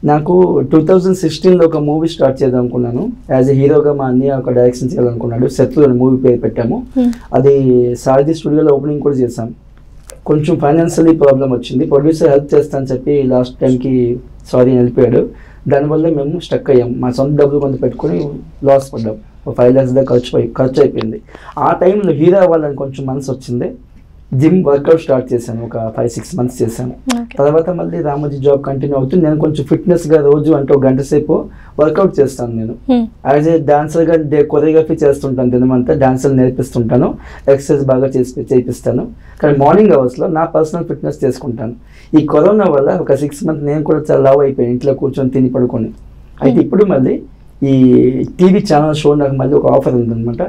నాకు 2016లో ఒక మూవీ స్టార్ట్ చేద్దాం అనుకున్నాను. యాజ్ ఎ హీరోగా మా అన్నయ్య ఒక డైరెక్షన్ చేయాలనుకున్నాడు. శత్రు అని మూవీ పేరు పెట్టాము. అది సారథి స్టూడియోలో ఓపెనింగ్ కూడా చేశాం. కొంచెం ఫైనాన్షియలీ ప్రాబ్లం వచ్చింది. ప్రొడ్యూసర్ హెల్ప్ చేస్తానని చెప్పి లాస్ట్ టైంకి సారీ వెళ్ళిపోయాడు. దానివల్ల మేము స్టక్ అయ్యాం. మా సొంత డబ్బులు కొంత పెట్టుకుని లాస్ పడ్డాం. 5 lakhs దాకా ఖర్చు అయిపోయింది. ఆ టైంలో హీరో అవ్వాలని కొంచెం మనసు వచ్చింది. జిమ్ వర్కౌట్ స్టార్ట్ చేశాను, ఒక 5-6 months చేశాను. తర్వాత మళ్ళీ రామోజీ జాబ్ కంటిన్యూ అవుతుంది. నేను కొంచెం ఫిట్నెస్గా రోజు అంటే 1 గంట సేపు వర్కౌట్ చేస్తాను. నేను యాజ్ ఏ డాన్సర్గా కొరియోగ్రఫీ చేస్తుంటాను, దినమంతా డాన్సర్ నేర్పిస్తుంటాను, ఎక్సర్సైజ్ బాగా చేయిస్తాను. కానీ మార్నింగ్ అవర్స్లో నా పర్సనల్ ఫిట్నెస్ చేసుకుంటాను. ఈ కరోనా వల్ల ఒక 6 months నేను కూడా చాలా లావ్ అయిపోయాను, ఇంట్లో కూర్చొని తిని పడుకొని. అయితే ఇప్పుడు మళ్ళీ ఈ టీవీ ఛానల్ షో నాకు మళ్ళీ ఒక ఆఫర్ ఉందన్నమాట.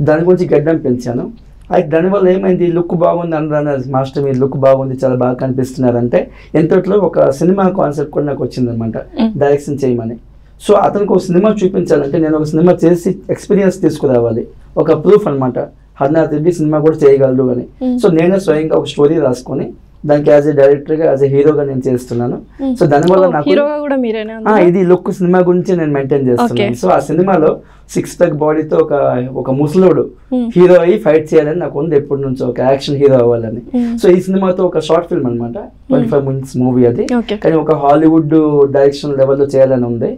దాని గురించి గడ్డం పెంచాను. అయితే దానివల్ల ఏమైంది, లుక్ బాగుంది అందరూ, మాస్టర్ మీరు లుక్ బాగుంది, చాలా బాగా కనిపిస్తున్నారంటే ఎంతట్లో ఒక సినిమా కాన్సెప్ట్ కూడా నాకు వచ్చిందనమాట, డైరెక్షన్ చేయమని. సో అతనికి ఒక సినిమా చూపించాలంటే నేను ఒక సినిమా చేసి ఎక్స్పీరియన్స్ తీసుకురావాలి, ఒక ప్రూఫ్ అనమాట, హర్నాథ్ రెడ్డి సినిమా కూడా చేయగలడు అని. సో నేనే స్వయంగా ఒక స్టోరీ రాసుకొని దానికి యాజ్ ఏ డైరెక్టర్గా యాజ్ ఏ హీరోగా నేను చేస్తున్నాను. సో దానివల్ల నాకు ఇది లుక్ సినిమా గురించి నేను మెయింటైన్ చేస్తున్నాను. సో ఆ సినిమాలో 6 pack బాడీతో ఒక ముసలోడు హీరో అయ్యి ఫైట్ చేయాలని నాకు ఉంది ఎప్పటి నుంచో, ఒక యాక్షన్ హీరో అవ్వాలని. సో ఈ సినిమాతో ఒక షార్ట్ ఫిల్మ్ అనమాట, 25 minutes మూవీ అది. కానీ ఒక హాలీవుడ్ డైరెక్షన్ లెవెల్లో చేయాలని ఉంది,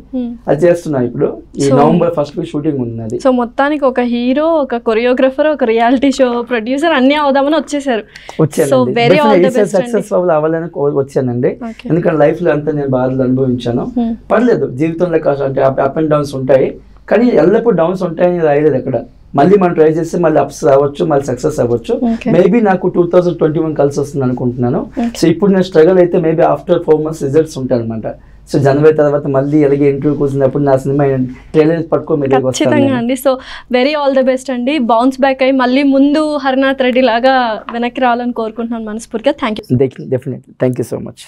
అది చేస్తున్నా ఇప్పుడు. ఈ November 1st షూటింగ్ ఉంది అది. సో మొత్తానికి ఒక హీరో, ఒక కొరియోగ్రఫర్, ఒక రియాలిటీ షో ప్రొడ్యూసర్ అన్ని అవుదామని వచ్చేసారు. సక్సెస్ఫుల్ అవ్వాలని వచ్చానండి. ఎందుకంటే లైఫ్ లో అంతా నేను బాధలు అనుభవించాను. పర్లేదు, జీవితంలో అంటే అప్ అండ్ డౌన్స్ ఉంటాయి, కానీ ఎల్లప్పుడు డౌన్స్ ఉంటాయని రాయలేదు ఎక్కడ. మళ్ళీ మనం ట్రై చేస్తే మళ్ళీ అప్స్ రావచ్చు, మళ్ళీ సక్సెస్ అవ్వచ్చు. మేబీ నాకు 2021 కలిసి వస్తుంది అనుకుంటున్నాను. సో ఇప్పుడు నేను స్ట్రగల్ అయితే మేబీ ఆఫ్టర్ 4 months రిజల్ట్స్ ఉంటాయి అనమాట. సో జనవరి తర్వాత మళ్ళీ ఎలాగే ఇంటర్వ్యూ కూర్చున్నప్పుడు నా సినిమా ట్రైలర్ పట్టుకొని ఖచ్చితంగా అండి. So very all the best అండి. బౌన్స్ బ్యాక్ అయ్యి మళ్ళీ ముందు హర్నాథ్ రెడ్డి లాగా వెనక్కి రావాలని కోరుకుంటున్నాను మనస్ఫూర్తిగా. Thank you. Definitely, thank you so much.